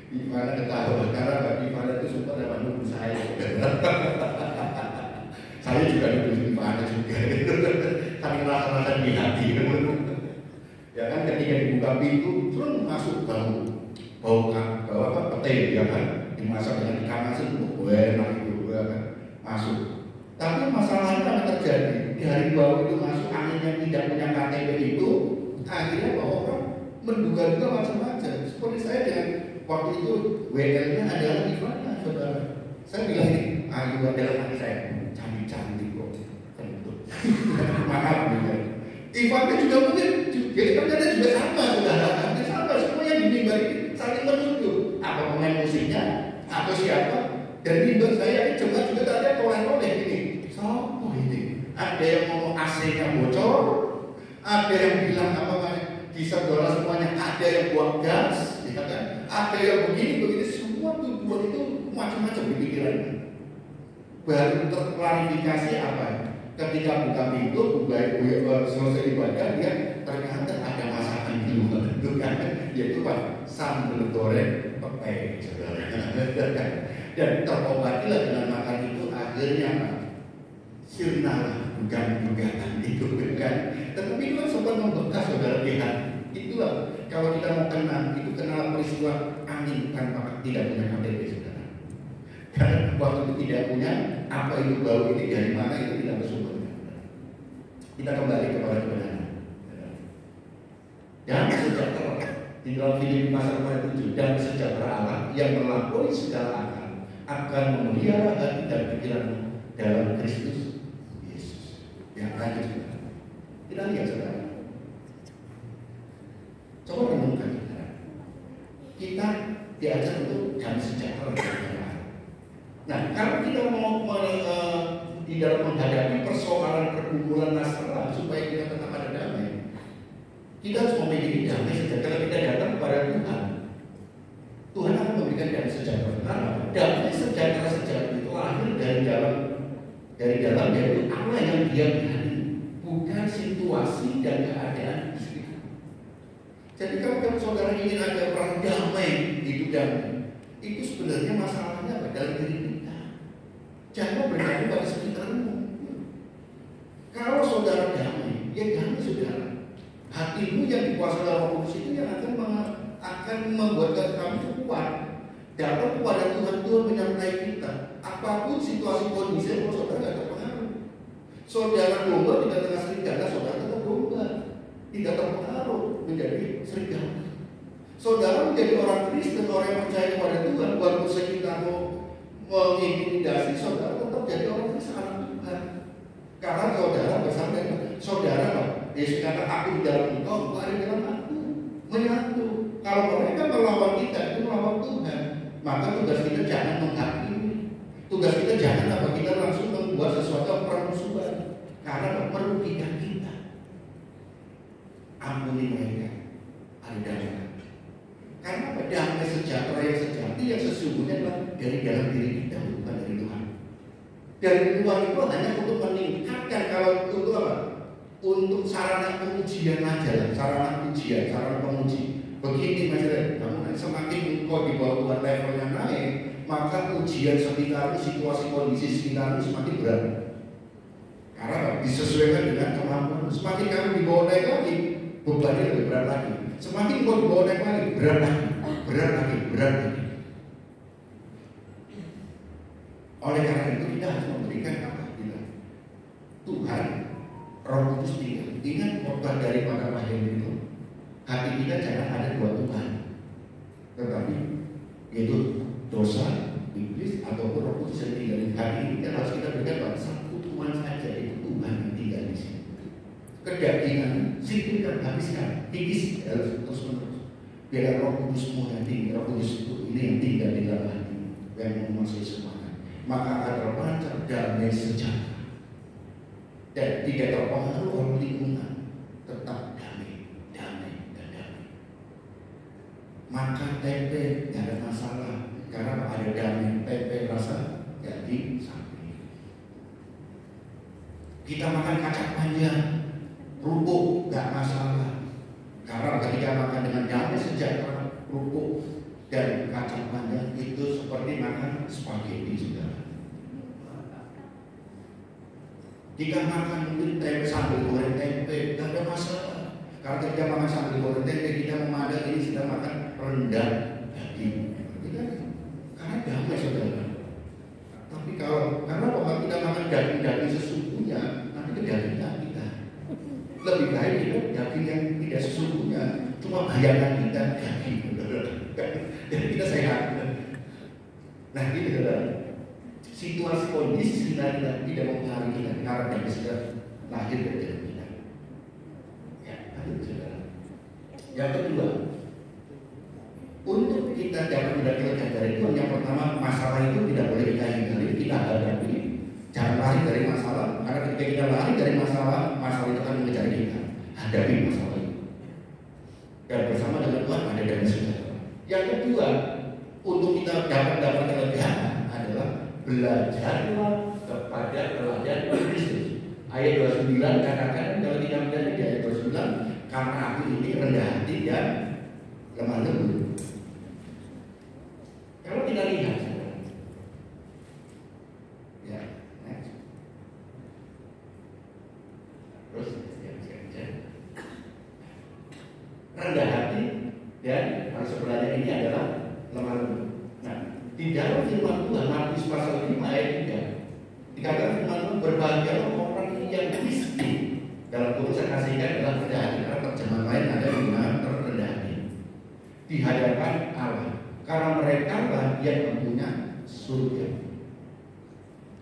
Gimana ketahuan karena Mbak Gimana itu suka dapat nunggu saya. Saya juga nunggu Gimana juga. Saling rasa-rasa di hati. Ya kan ketika dibuka pintu, terus masuk bau apa pete ya kan, dimasak dengan ikan asin, enak itu ya kan, masuk. Tapi masalahnya apa terjadi? Di hari bau itu masuk angin yang tidak punya KTP itu, akhirnya bahwa orang menduga-duga macam-macam. Seperti saya dengan waktu itu WL-nya adalah Ivana, saudara. Saya bilang ini, Ayu adalah anak saya, cantik kok, kentut. Maaf, Ivana juga mungkin, jadi ternyata juga sama, saudara. Hampir sama, semuanya di mimbar ini saling menunjuk. Apa pemain musiknya, atau siapa? Dan mimbar saya ini juga ada toleh-toleh ini. Sopo ini? Ada yang ngomong AC-nya bocor, ada yang bilang apa disedot semuanya, ada yang buang gas, ya kan? Ada yang begini, semua tujuan itu macam-macam di pikirannya. Baru terklarifikasi apa? Ketika buka pintu, selesai ibadah, dia ternyata ada masakan di luar. kan, yaitu apa? Sambal goreng pepek, saudara. Dan terobatilah dengan makan itu, akhirnya apa? Sirna bukan gugatan itu kan. Tetapi itu kan sempat membekas, saudara, di hati. Itulah kalau kita mau kenal, itu kenal peristiwa angin tanpa tidak punya KTP, saudara. Karena waktu itu tidak punya, apa itu bau ini dari mana itu tidak bersumbernya. Kita kembali kepada kebenaran. Dan sejahtera di dalam Filipi pasal 7, dan sejahtera Allah yang melampaui segala akal akan memelihara hati dan pikiran dalam Kristus Yesus. Yang lanjut, saudara. Kita lihat, saudara. Coba renungkan, saudara. Kita diajar untuk damai sejahtera dengan Allah. Nah, kalau kita mau di dalam menghadapi persoalan pergumulan masalah supaya kita tetap ada damai, kita harus memiliki damai sejahtera. Kita datang kepada Tuhan. Tuhan akan memberikan damai sejahtera. Karena damai sejahtera sejati itu lahir dari dalam yaitu Allah yang Dia beri, bukan situasi dan keadaan di sekitar. Jadi kalau saudara ingin ada perang damai, hidup damai, itu sebenarnya masalahnya apa? Dalam diri kita. Jangan berdamai pada sekitarmu. Kalau saudara damai, ya damai saudara. Hatimu yang dikuasai oleh Roh Kudus itu yang akan membuat kamu kuat. Dapat kepada Tuhan menyertai kita. Apapun situasi kondisi, kalau saudara tidak terpengaruh. Saudara domba di tengah serigala, saudara tetap domba, tidak terpengaruh menjadi serigala. Saudara menjadi orang Kristen, orang yang percaya kepada Tuhan, walaupun sekitar mau mengintimidasi, saudara tetap jadi orang Kristen, anak Tuhan. Karena saudara bersama dengan saudara, Yesus kata, aku di dalam engkau ada di dalam aku, menyatu. Kalau mereka melawan kita, itu melawan Tuhan. Maka tugas kita jangan menghakimi. Tugas kita jangan kita langsung membuat sesuatu permusuhan, karena merugikan kita. Ampuni mereka, ada damai. Karena damai sejahtera yang sejati yang sesungguhnya adalah dari dalam diri kita, bukan dari Tuhan. Dari luar itu hanya untuk meningkatkan, kalau untuk apa? Untuk sarana pengujian aja, sarana ujian, sarana penguji. Begini maksudnya, kamu semakin engkau di bawah Tuhan levelnya naik, maka ujian sekitarmu, situasi kondisi sekitarmu semakin berat. Karena disesuaikan dengan kemampuan. Semakin kamu di bawah naik lagi, bebannya lebih berat lagi. Semakin engkau di bawah naik lagi, berat lagi, berat lagi, berat lagi. Oleh karena itu kita harus memberikan apa? Tuhan, Roh Kudus tinggal. Ingat khotbah dari Pak Wahyu itu. Hati kita jangan ada dua Tuhan, tetapi yaitu dosa, iblis, ataupun Roh Kudus yang tinggal di hati ini. Kan harus kita berikan pada satu Tuhan saja, itu Tuhan yang tinggal di sini. Kedagingan, singkirkan, habiskan, kikis, harus terus menerus. Biar Roh Kudusmu yang tinggal, Roh Kudus itu ini yang tinggal di dalam hati, yang menguasai semuanya. Maka akan terpancar damai sejahtera dan tidak terpengaruh oleh lingkungan, tetap makan tempe tidak ada masalah, karena ada damai. Tempe rasa jadi sapi. Kita makan kacang panjang, kerupuk nggak masalah, karena ketika makan dengan damai sejahtera, kerupuk dan kacang panjang itu seperti makan spaghetti, saudara. Jika makan mungkin tempe sambil goreng tempe, nggak ada masalah. Kalau kita makan sambil goreng tempe, kita memandang ini sedang makan rendang daging. Karena damai, saudara. Tapi karena kita makan daging sesungguhnya, nanti kedagingan kita. Lebih baik kita daging yang tidak sesungguhnya, cuma bayangan kita daging. Jadi kita sehat. Nah ini saudara, situasi kondisi kita tidak mempengaruhi kita, karena kita sudah lahir dari dalam kita. Yang kedua, untuk kita dapat mendapatkan dari Tuhan, yang pertama, masalah itu tidak boleh kita hindari, kita hadapi. Jangan lari dari masalah, karena ketika kita lari dari masalah, masalah itu akan mengejar kita. Hadapi masalah itu. Dan bersama dengan Tuhan ada damai sejahtera. Yang kedua, untuk kita dapat kelebihan adalah belajarlah kepada teladan Kristus. Ayat 29 katakan, kalau tidak menjadi di ayat 29, karena aku ini rendah hati dan lemah lembut. Kalau kita lihat, ya, next. Terus rendah hati dan harus sebelahnya ini adalah lemah lembut. Nah, di dalam firman Tuhan Matius pasal 5 ayat 3 dikatakan firman Tuhan, berbahagialah orang yang miskin. Dalam kurung saya kasihkan adalah rendah hati, karena terjemahan lain ada yang menggunakan rendah hati di hadapan Allah, karena mereka lah yang mempunyai surga.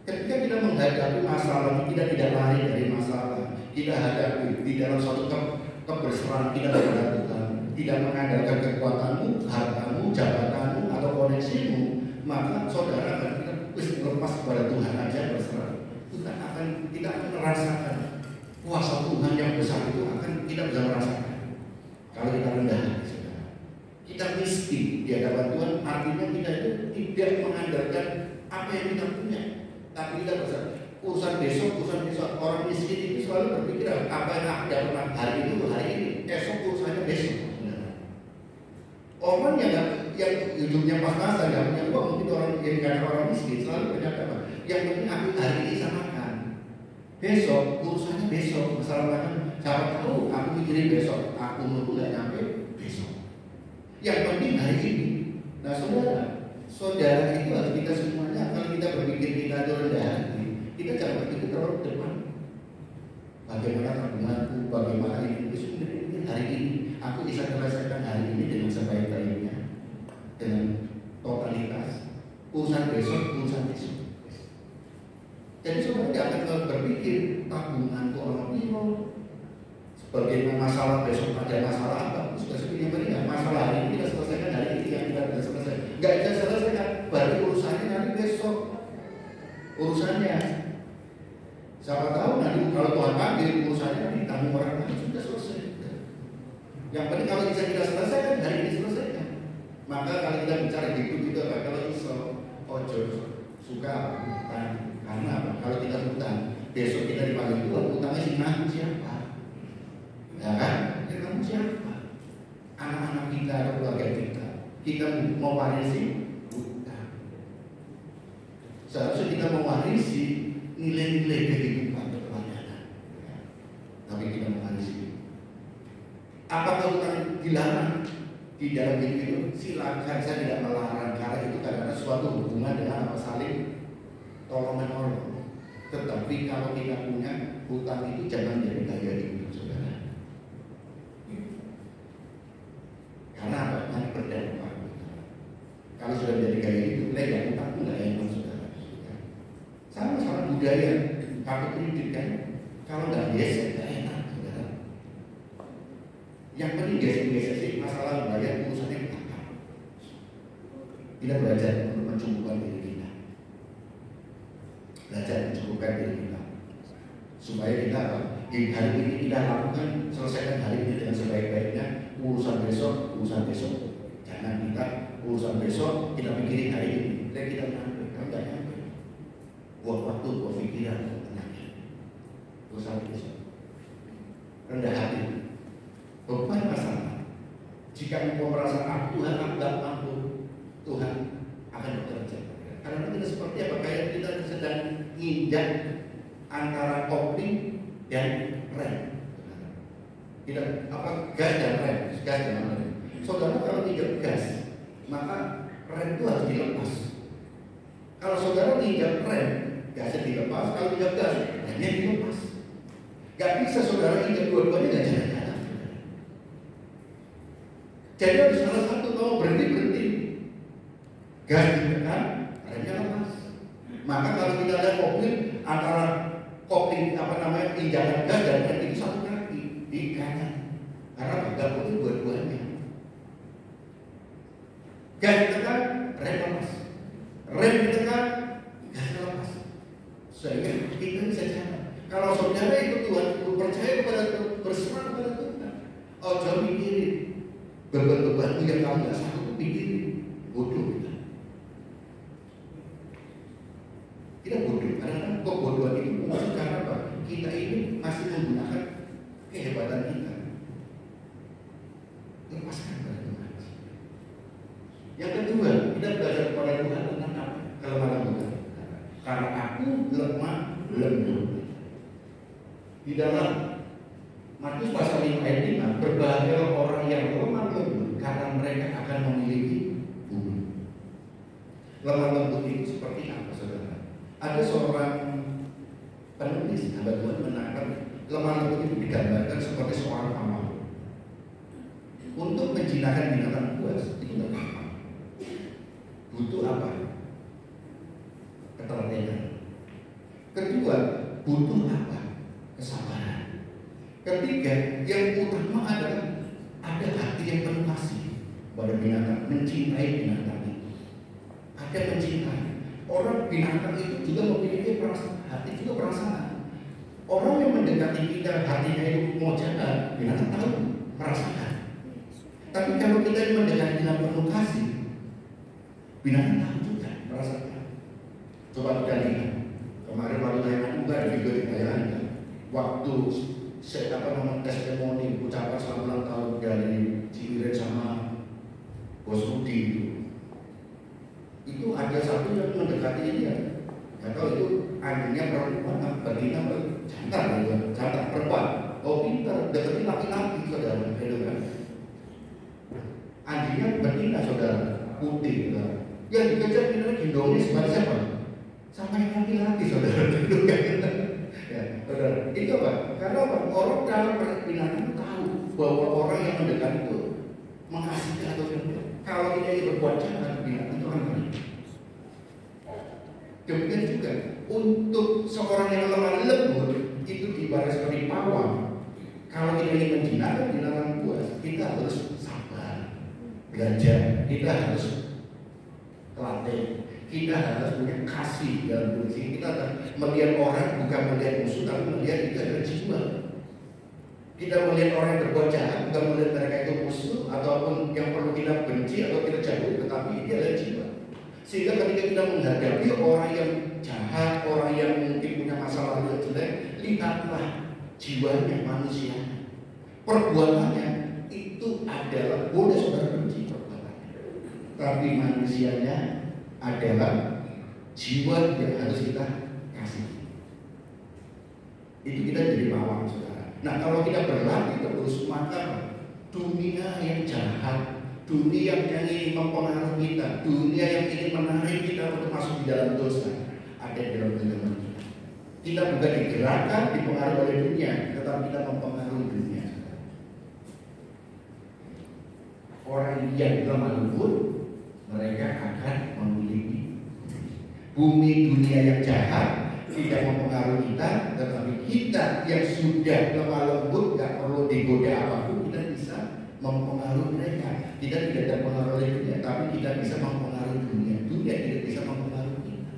Ketika kita menghadapi masalah, kita tidak lari dari masalah. Kita hadapi di dalam suatu keberseraan kita kepada Tuhan, tidak mengandalkan kekuatanmu, hartamu, jabatanmu, atau koneksimu, maka saudara akan kita lepas kepada Tuhan aja berserah. Kita akan merasakan kuasa Tuhan yang besar itu akan kita bisa merasakan. Kalau kita rendah hati, saudara, kita miskin di hadapan Tuhan, artinya kita itu tidak mengandalkan apa yang kita punya, tapi kita bisa urusan besok. Orang miskin itu selalu berpikir apa yang aku dapat hari ini, esok urusannya besok. Orang yang hidupnya pas-pasan, nggak punya uang, mungkin orang yang kata orang miskin selalu berkata apa? Yang penting aku hari ini bisa makan. Besok urusannya besok. Masalah makan, siapa tahu aku mikirin besok, aku menunggu nggak nyampe besok. Yang penting hari ini. Nah, saudara itu harus kita semuanya. Kalau kita berpikir kita itu rendah hati, kita jangan berpikir terlalu depan. Bagaimana tabunganku, bagaimana ini hari ini. Aku bisa selesaikan hari ini dengan sebaik-baiknya, dengan totalitas. Urusan besok. Jadi saudara tidak akan berpikir tabunganku orang piro, sebagaimana masalah besok ada masalah apa. Sudah seperti yang masalah hari ini kita selesaikan, hari ini yang kita bisa selesai. Nggak bisa selesaikan, baru urusannya nanti besok. Urusannya siapa tahu nanti kalau Tuhan panggil urusannya nanti tanggung orang lain, sudah selesai. Yang penting kalau bisa kita selesaikan, hari ini selesaikan. Maka kalau kita bicara hidup itu apa? Kalau iso ojo suka utang. Karena apa? Kalau kita utang, besok kita dipanggil Tuhan, utangnya si nanggung siapa? Ya kan? Ya kamu siapa? Anak-anak kita atau keluarga kita. Kita mau warisi utang. Seharusnya kita mewarisi nilai-nilai kehidupan berkelanjutan. Tapi kita mewarisi. Apakah utang dilarang di dalam hidup itu? Silakan, saya tidak melarang, karena itu karena suatu hubungan dengan apa, saling tolong menolong. Tetapi kalau kita punya hutang itu jangan jadi gaya hidup saudara. Karena apa? Nanti berdampak. Kalau sudah menjadi gaya hidup, legal hutang itu nggak enak saudara. Sama budaya kartu kredit kan, kalau nggak gesek nggak enak saudara. Yang penting gesek sih, masalah bayar urusannya apa? Kita belajar untuk mencukupkan diri kita. Belajar mencukupkan diri kita supaya kita di hari ini kita lakukan, selesaikan hari ini dengan sebaik-baiknya. Urusan besok. Jangan kita urusan besok kita pikirin hari ini. Kita nyampe, kalau nggak nyampe, buat waktu, buat pikiran, tenangnya. Urusan besok. Rendah hati. Beban masalah. Jika engkau merasa Tuhan aku nggak mampu, Tuhan akan bekerja. Karena kita seperti apa? Kayak kita sedang injak antara kopling dan rem. Kita gas dan rem. Saudara kalau injak gas, maka rem itu harus dilepas. Kalau saudara injak rem, gasnya dilepas. Kalau injak gas, remnya dilepas. Gak bisa saudara injak dua-duanya dan jalan-jalan. Jadi harus salah satu, kalau berhenti. Gas ditekan, remnya lepas. Maka kalau kita lihat mobil antara kopling injakan gas dan rem itu satu kaki di kanan. Karena tidak boleh dua-duanya. Gas ditekan, rem lepas. Rem ditekan, gas lepas. Sehingga kita bisa jalan. Kalau saudara itu Tuhan, percaya kepada Tuhan, berserah kepada Tuhan. Oh, jangan mikirin beban-beban yang kamu nggak sanggup pikirin. Bodoh kita. Kita bodoh. Karena kebodohan itu bukan karena apa? Kita ini masih menggunakan kehebatan kita. Lepaskan pada Tuhan. Yang kedua, kita belajar kepada Tuhan tentang apa? Kelemahan Tuhan. Karena aku lemah lembut. Di dalam Matius pasal 5 ayat 5, berbahagialah orang yang lemah lembut karena mereka akan memiliki bumi. Lemah lembut itu seperti apa, saudara? Ada seorang penulis hamba Tuhan menangkap lemah lembut itu digambarkan seperti seorang pamali. Untuk menjinakkan binatang buas itu tidak gampang. Butuh apa? Ketelatenan. Kedua, butuh apa? Kesabaran. Ketiga, yang utama adalah ada hati yang penuh kasih pada binatang, mencintai binatang itu. Ada mencintai. Orang binatang itu juga memiliki perasaan, hati juga perasaan. Orang yang mendekati kita, hatinya itu mau jalan, binatang tahu, merasakan. Tapi kalau kita mendekati dengan penuh kasih, binatang tahu juga, merasakan. Coba kita lihat kemarin waktu saya juga di video dibayangkan waktu testimoni ucapan selamat ulang tahun dari Ciwiren sama Bos Rudi itu ada satu yang mendekati dia. Atau itu anjingnya perempuan, betina jantan perempuan. Oh pintar, deketin laki-laki saudara, itu kan. Anjingnya betina saudara, putih saudara. Yang dikejar kita gendongnya sebagai siapa? Sama yang laki-laki saudara. Ya, saudara. Itu apa? Karena apa? Orang dalam binatang tahu bahwa orang yang mendekat itu mengasihi atau tidak. Kalau kita ini berbuat jahat, binatang itu akan pergi. Demikian juga untuk seorang yang lemah lembut itu dibalas seperti pawang. Kalau kita ingin menjinakkan binatang buas, kita harus sabar, belajar, kita harus latih, kita harus punya kasih dalam diri kita. Melihat orang bukan melihat musuh, tapi melihat itu adalah jiwa. Kita melihat orang yang berbuat jahat, bukan melihat mereka itu musuh ataupun yang perlu kita benci atau kita jauhi, tetapi itu adalah jiwa. Sehingga ketika kita menghadapi orang yang jahat, orang yang mungkin punya masalah yang jelek, lihatlah jiwanya, manusianya, perbuatannya itu adalah boleh saudara benci perbuatannya, tapi manusianya adalah jiwa yang harus kita kasih. Itu kita jadi pawang saudara. Nah kalau kita berlatih terus, maka dunia yang jahat, dunia yang ingin mempengaruhi kita, dunia yang ingin menarik kita untuk masuk di dalam dosa, ada di dalam genggaman kita. Kita bukan digerakkan, dipengaruhi oleh dunia, tetapi kita mempengaruhi dunia. Orang yang lemah lembut, mereka akan memiliki bumi. Dunia yang jahat tidak mempengaruhi kita, tetapi kita yang sudah lemah lembut, tidak perlu digoda apapun, kita bisa mempengaruhi mereka. Kita tidak terpengaruh oleh dunia, tapi kita bisa mempengaruhi dunia. Dunia tidak bisa mempengaruhi kita.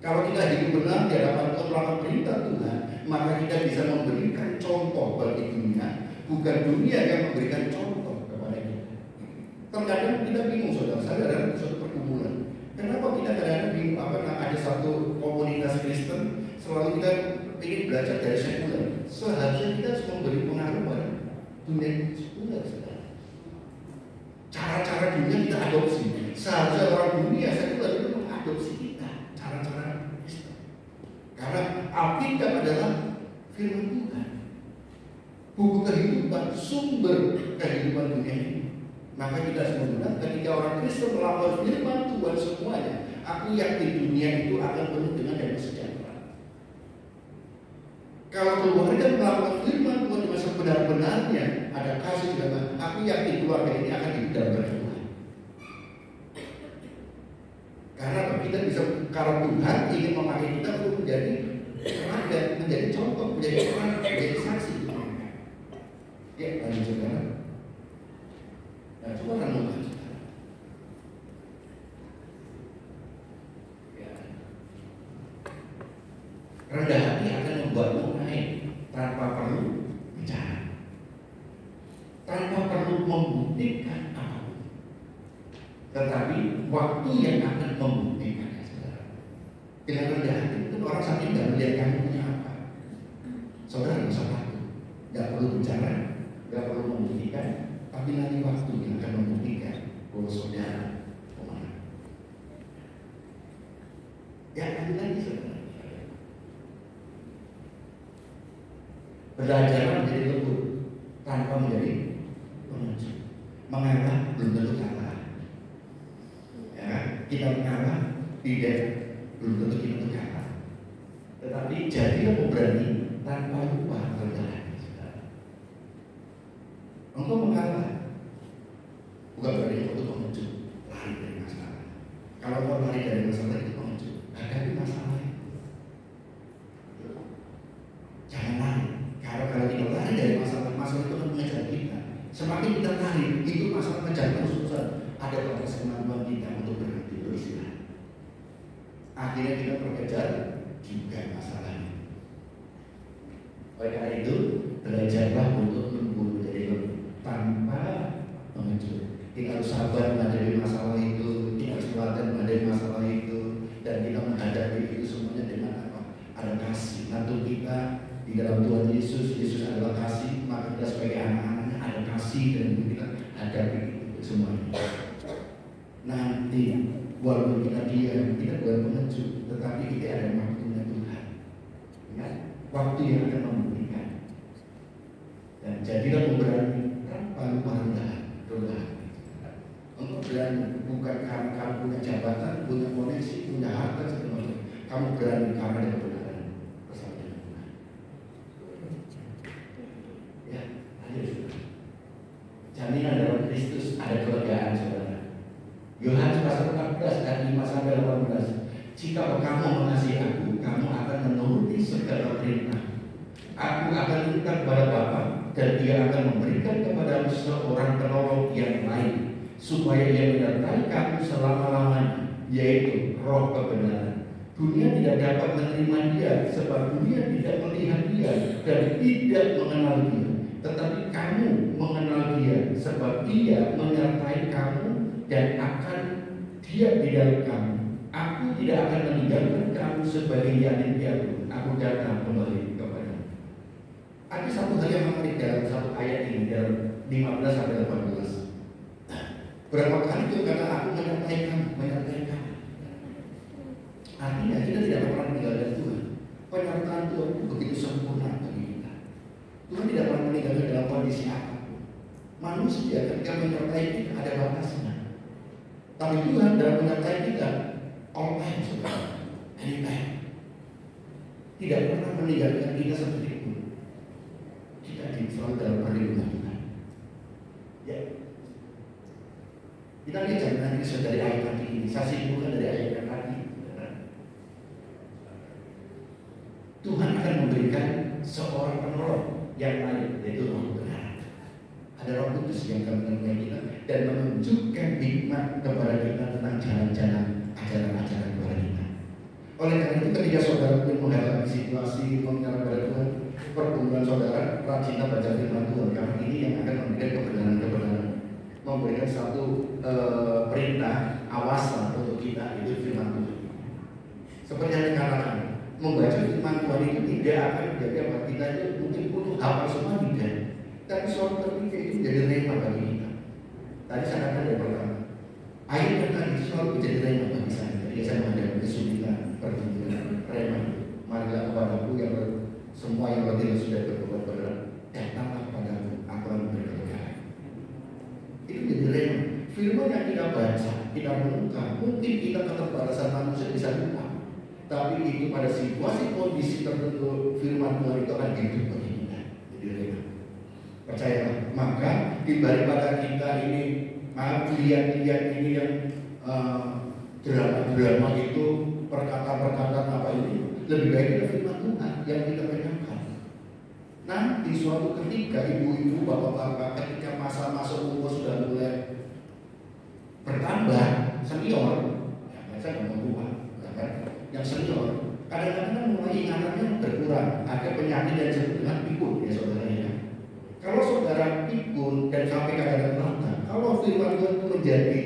Kalau kita hidup benar di hadapan Tuhan, melakukan perintah Tuhan, maka kita bisa memberikan contoh bagi dunia, bukan dunia yang memberikan contoh kepada kita. Terkadang kita bingung saudara, saya dalam suatu pergumulan. Kenapa kita kadang-kadang bingung? Ada satu komunitas Kristen selalu kita ingin belajar dari sekuler. Seharusnya kita harus memberi pengaruh pada dunia sekuler. Cara-cara dunia kita adopsi. Seharusnya orang dunia sekuler itu mengadopsi kita, cara-cara Kristen. Karena Alkitab adalah firman Tuhan, buku kehidupan, sumber kehidupan dunia ini. Maka kita harus menggunakan ketika orang Kristen melakukan firman Tuhan semuanya. Aku yakin dunia itu akan penuh dengan damai sejahtera. Kalau keluarga melakukan firman Tuhan dengan sebenar-benarnya, ada kasih dalam, aku yakin keluarga ini akan hidup dalam berkat Tuhan. Karena kita bisa, kalau Tuhan ingin memakai kita untuk menjadi teladan, menjadi contoh, menjadi orang, menjadi saksi. Ya, lanjut saudara. Nah, coba renungkan saudara. Ya. Rendah hati akan membuatmu naik tanpa perlu bicara, tanpa perlu membuktikan apapun. Tetapi waktu yang akan membuktikan saudara. Bila rendah hati itu orang saat ini tidak melihat kamu punya apa. Saudara tidak usah takut, tidak perlu bicara, tidak perlu membuktikan. Tapi nanti waktu yang akan membuktikan bahwa saudara Ya lagi saudara. Belajar menjadi lembut tanpa menjadi pengecut. Mengalah belum tentu kalah. Ya, kita mengalah tidak belum tentu kita kalah. Tetapi jadilah pemberani tanpa lupa kerendahan. Engkau mengalah bukan berarti untuk pengecut, lari dari masalah. Kalau kau lari dari masalah itu pengecut, hadapi masalah itu. Jangan lari. Kalau kita lari dari masalah itu akan mengejar kita. Semakin kita lari, itu masalah mengejar terus-terusan. Ada batas kemampuan kita untuk berhenti beristirahat. Akhirnya kita berkejar juga masalahnya. Oleh karena itu, belajarlah untuk tumbuh menjadi lembut tanpa mengecut. Kita harus sabar menghadapi masalah itu, kita harus telaten menghadapi masalah itu, dan kita menghadapi itu semuanya dengan apa? Ada kasih. Nanti kita di dalam Tuhan Yesus, Yesus adalah kasih, maka kita sebagai anak-anaknya ada kasih dan kita hadapi itu semuanya. Nanti walaupun kita diam, kita bukan pengecut, tetapi kita ada waktunya Tuhan. Ya, waktu yang akan memberikan. Dan jadilah pemberani tanpa lupa rendah. Engkau berani bukan karena kamu punya jabatan, punya koneksi, punya harta, segala macam. Kamu berani karena ada kebenaran bersama dengan Tuhan. Ya, ayo. Jaminan dalam Kristus ada kelegaan, saudara. Yohanes pasal 14 ayat 5 sampai 18. Jika kamu mengasihi aku, kamu akan menuruti segala perintah. Aku akan minta kepada Bapa, dan Dia akan memberikan kepadamu seorang penolong yang lain, supaya Ia menyertai kamu selama-lamanya, yaitu Roh kebenaran. Dunia tidak dapat menerima Dia, sebab dunia tidak melihat Dia dan tidak mengenal Dia. Tetapi kamu mengenal Dia, sebab Dia menyertai kamu dan akan Dia di dalam kamu. Aku tidak akan meninggalkan kamu sebagai yatim piatu. Aku datang kembali kepadamu. Ada satu hal yang menarik dalam satu ayat ini, dalam 15 sampai 18. Berapa kali itu karena aku menyertai kamu. Artinya kita tidak pernah meninggalkan Tuhan. Penyertaan Tuhan itu begitu sempurna bagi kita. Tuhan tidak pernah meninggalkan dalam kondisi apapun. Manusia ketika menyertai kita ada batasnya. Tapi Tuhan dalam menyertai kita all time, saudara, anytime. Tidak pernah meninggalkan kita seperti itu. Kita selalu dalam perlindungan Tuhan. Ya. Kita lihat jaminan Kristus dari ayat tadi ini. Saya simpulkan dari ayat yang tadi. Tuhan akan memberikan seorang penolong yang lain, yaitu Roh kebenaran. Ada Roh Kudus yang akan menemani kita dan menunjukkan hikmat kepada kita tentang jalan-jalan ajaran-ajaran kepada kita. Oleh karena itu, ketika saudara pun menghadapi situasi mengenal kepada Tuhan, pergumulan saudara, rajinlah baca firman Tuhan, karena ini yang akan memberikan kebenaran-kebenaran, memberikan satu perintah awasan untuk kita, itu firman Tuhan. Seperti yang dikatakan, membaca firman Tuhan itu tidak akan menjadi apa kita itu mungkin butuh hafal semua tidak, tapi suatu ketika itu menjadi rema bagi kita. Tadi saya katakan dari pertama, ayat yang tadi selalu menjadi rema bagi saya. Jadi saya menghadapi kesulitan, pergumulan, rema. Marilah kepadaku yang semua yang letih sudah bertobat berat, datanglah kepadaku, aku akan berkelegaan. Itu menjadi rema. Firman yang kita baca, kita renungkan, mungkin kita keterbatasan manusia bisa lupa. Tapi itu pada situasi kondisi tertentu firman Tuhan itu akan hidup bagi kita. Jadi rema. Percayalah. Maka daripada kita ini lihat-lihat ini yang drama-drama itu, perkataan-perkataan apa ini, lebih baik kita firman Tuhan yang kita renungkan. Nanti suatu ketika ibu-ibu, bapak-bapak, ketika masa-masa umur sudah mulai bertambah, senior, ya saya ngomong tua, kan? Yang senior, kadang-kadang mulai ingatannya berkurang, ada penyakit yang disebut dengan pikun, ya saudara ya. Kalau saudara pikun dan sampai kadang-kadang melata, kalau firman Tuhan itu menjadi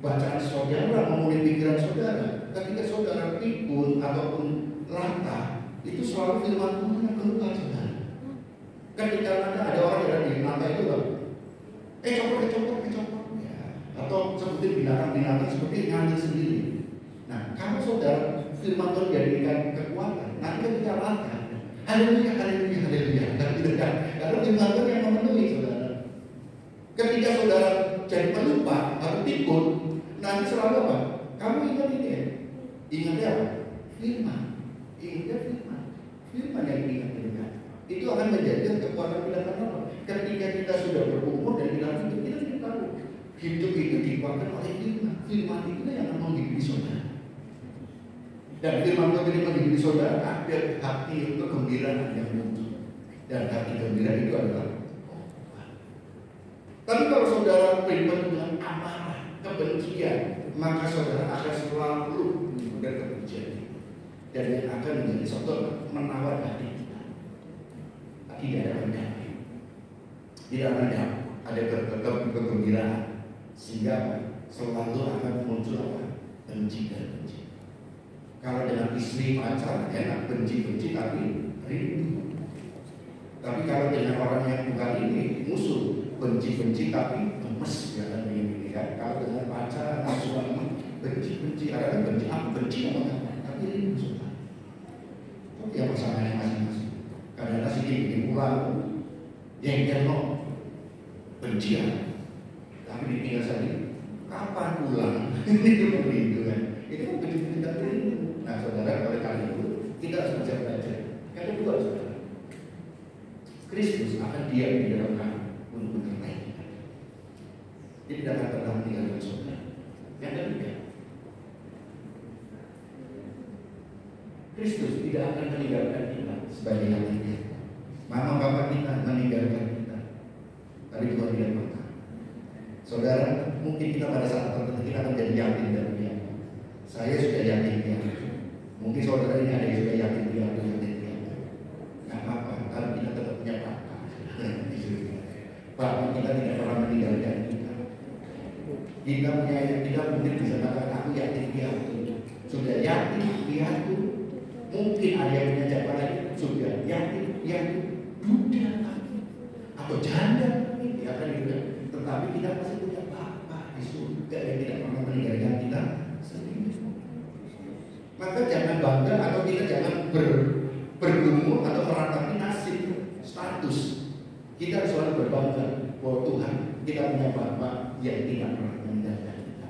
bacaan saudara, memenuhi pikiran saudara, ketika saudara pikun ataupun lata, itu selalu firman Tuhan yang keluar, saudara. Ketika ada orang yang ada di lata itu, copot, ya. Atau seperti binatang-binatang seperti nyanyi sendiri. Nah, kalau saudara firman Tuhan jadikan kekuatan. Nanti ketika makan, haleluya, haleluya, haleluya. Karena firman Tuhan yang memenuhi saudara. Ketika saudara jadi pelupa atau pikun, nanti selalu apa? Kamu ingat ini ya? Ingatnya apa? Firman. Ingat firman. Firman yang diingat. Itu akan menjadi kekuatan kita. Apa? Ketika kita sudah berumur dan kita tidak tahu hidup itu dikuatkan oleh firman. Firman itu yang akan menghidupi saudara. Dan firman Tuhan ini menghidupi saudara ada hati kegembiraan yang muncul. Dan hati gembira itu adalah tapi kalau saudara pribadi dengan amarah, kebencian, maka saudara akan selalu menimbulkan kebencian dan yang akan menjadi saudara menawar hati kita. Tidak ada pendamai, tidak ada kegembiraan, sehingga selalu akan muncul apa? Benci dan benci. Kalau dengan istri pacar enak benci tapi rindu. Tapi kalau dengan orang yang bukan ini musuh, benci tapi gemes ya kan ini kan. Kalau dengan pacar atau suami benci ada benci apa tapi rindu suka. Tapi ya pasangannya masing-masing. Kadang-kadang sih bikin pulang jengkel benci ya. Tapi ditinggal saja. Kapan pulang? Itu rindu kan. Itu kan benci tapi rindu. Nah saudara oleh karena itu kita harus belajar. Yang kedua saudara, Kristus akan diam di dalam kami untuk menyertai kita. Dia tidak akan pernah meninggalkan saudara. Yang ketiga, Kristus tidak akan meninggalkan kita sebagai anaknya. Mama bapak kita meninggalkan kita, tapi Tuhan tidak pernah. Saudara, mungkin kita pada saat tertentu kita akan jadi yatim dan dia. Saya sudah yatim dia. Mungkin saudara ini ada yang sudah yatim dia. Nggak apa-apa, kalau kita tetap punya bapak. Bapak kita tidak pernah meninggalkan kita. Kita punya kita mungkin bisa katakan aku yatim piatu. Sudah yatim piatu. Mungkin ada yang punya jawaban lagi sudah yatim piatu duda atau janda ya kan juga. Tetapi kita masih punya bapak di surga yang tidak pernah meninggalkan kita sendiri. Maka jangan bangga atau kita jangan bergumul atau meratapi nasib status. Kita harus selalu berbangga bahwa Tuhan kita punya bapak yang tidak pernah meninggalkan kita.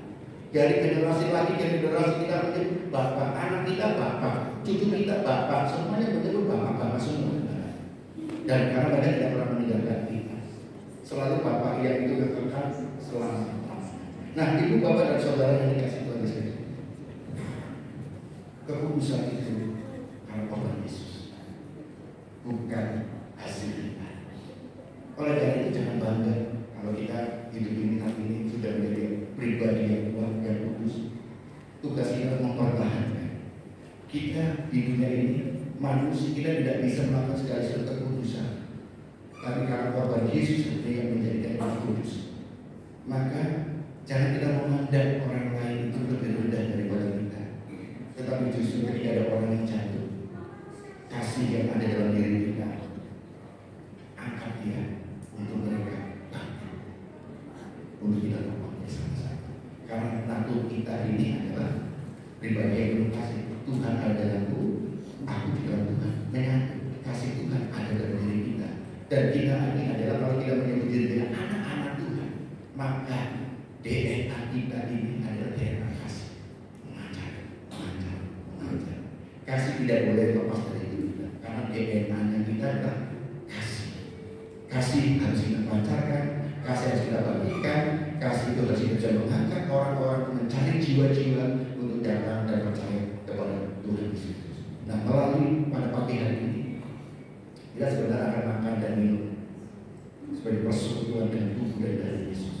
Dari generasi lagi ke generasi kita menjadi bapak, anak kita bapak, cucu kita bapak, semuanya menjadi bapak-bapak semua. Dan karena mereka tidak pernah meninggalkan kita, selalu bapak yang itu kekal selama. Nah, ibu bapak dan saudara yang dikasih Tuhan di sini, kekudusan itu karena korban Yesus, bukan hasil kita. Oleh karena itu jangan bangga kalau kita hidup ini hari ini sudah menjadi pribadi yang kuat dan kudus. Tugas kita mempertahankan. Kita di dunia ini manusia kita tidak bisa melakukan segala sesuatu kekudusan. Tapi karena korban Yesus yang menjadikan kita kudus, maka jangan kita memandang orang lain itu lebih rendah daripada kita. Tetapi justru ketika ada orang yang jatuh, kasih yang ada dalam diri kita, angkat dia untuk mereka bantu, untuk kita tolong bersama-sama. Karena natur kita ini adalah pribadi yang penuh kasih. Tuhan ada dalamku, aku di dalam Tuhan. Menyatu kasih Tuhan ada dalam diri kita. Dan kita ini adalah kalau kita menyebut diri dengan anak-anak Tuhan, maka DNA kita ini adalah DNA kasih. Mengajar. Kasih tidak boleh lepas dari itu kita. Karena DNA-nya kita adalah kasih. Kasih harus kita pancarkan, kasih harus kita bagikan, kasih itu harus kita mengangkat orang-orang mencari jiwa-jiwa untuk datang dan percaya kepada Tuhan Yesus. Nah, melalui pada pagi hari ini kita sebenarnya akan makan dan minum sebagai persekutuan dan tubuh dan darah Yesus.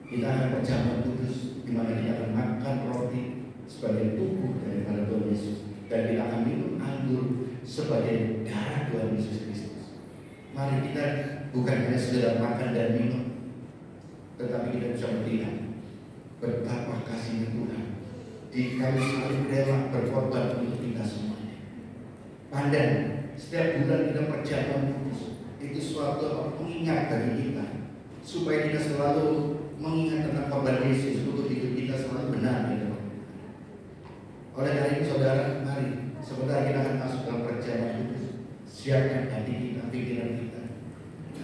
Kita akan berjalan kudus di mana kita akan makan roti sebagai tubuh daripada Tuhan Yesus dan kita akan minum anggur sebagai darah Tuhan Yesus Kristus. Mari kita bukan hanya sekedar makan dan minum, tetapi kita bisa melihat betapa kasihnya Tuhan di kayu salib rela berkorban untuk kita semuanya. Pandang setiap bulan kita perjamuan kudus itu suatu pengingat bagi kita supaya kita selalu mengingat tentang korban Yesus untuk hidup kita selalu benar ya. Oleh karena itu saudara, mari sebentar kita akan masuk dalam perjalanan itu. Siapkan hati kita, pikiran kita,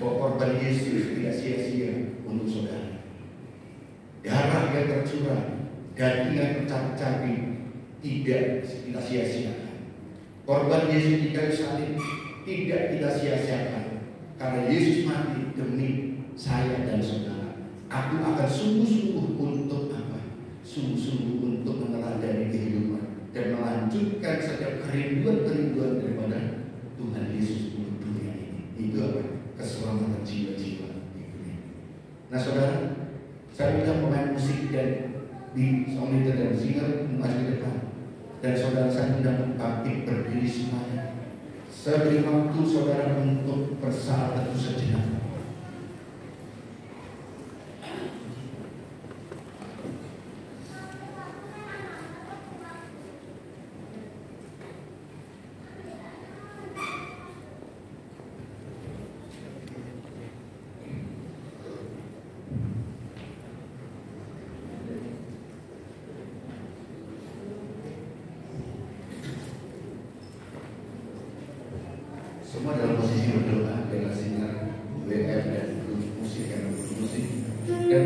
bahwa korban Yesus tidak sia-sia untuk saudara. Darah yang tercurah, daging yang tercabik tidak kita sia-siakan. Korban Yesus di kayu salib tidak kita sia-siakan, karena Yesus mati demi saya dan saudara. Aku akan sungguh-sungguh untuk apa? Sungguh-sungguh untuk meneladani kehidupan dan melanjutkan setiap kerinduan-kerinduan daripada Tuhan Yesus untuk dunia ini. Itu apa? Keselamatan jiwa-jiwa di dunia. Nah saudara, saya undang pemain musik dan di song leader dan singer maju ke depan. Dan saudara saya undang bangkit berdiri semuanya. Saya beri waktu saudara untuk bersaat itu sejenak. Semua dalam posisi berdoa, bela sinar, WF dan musik yang bermusik dan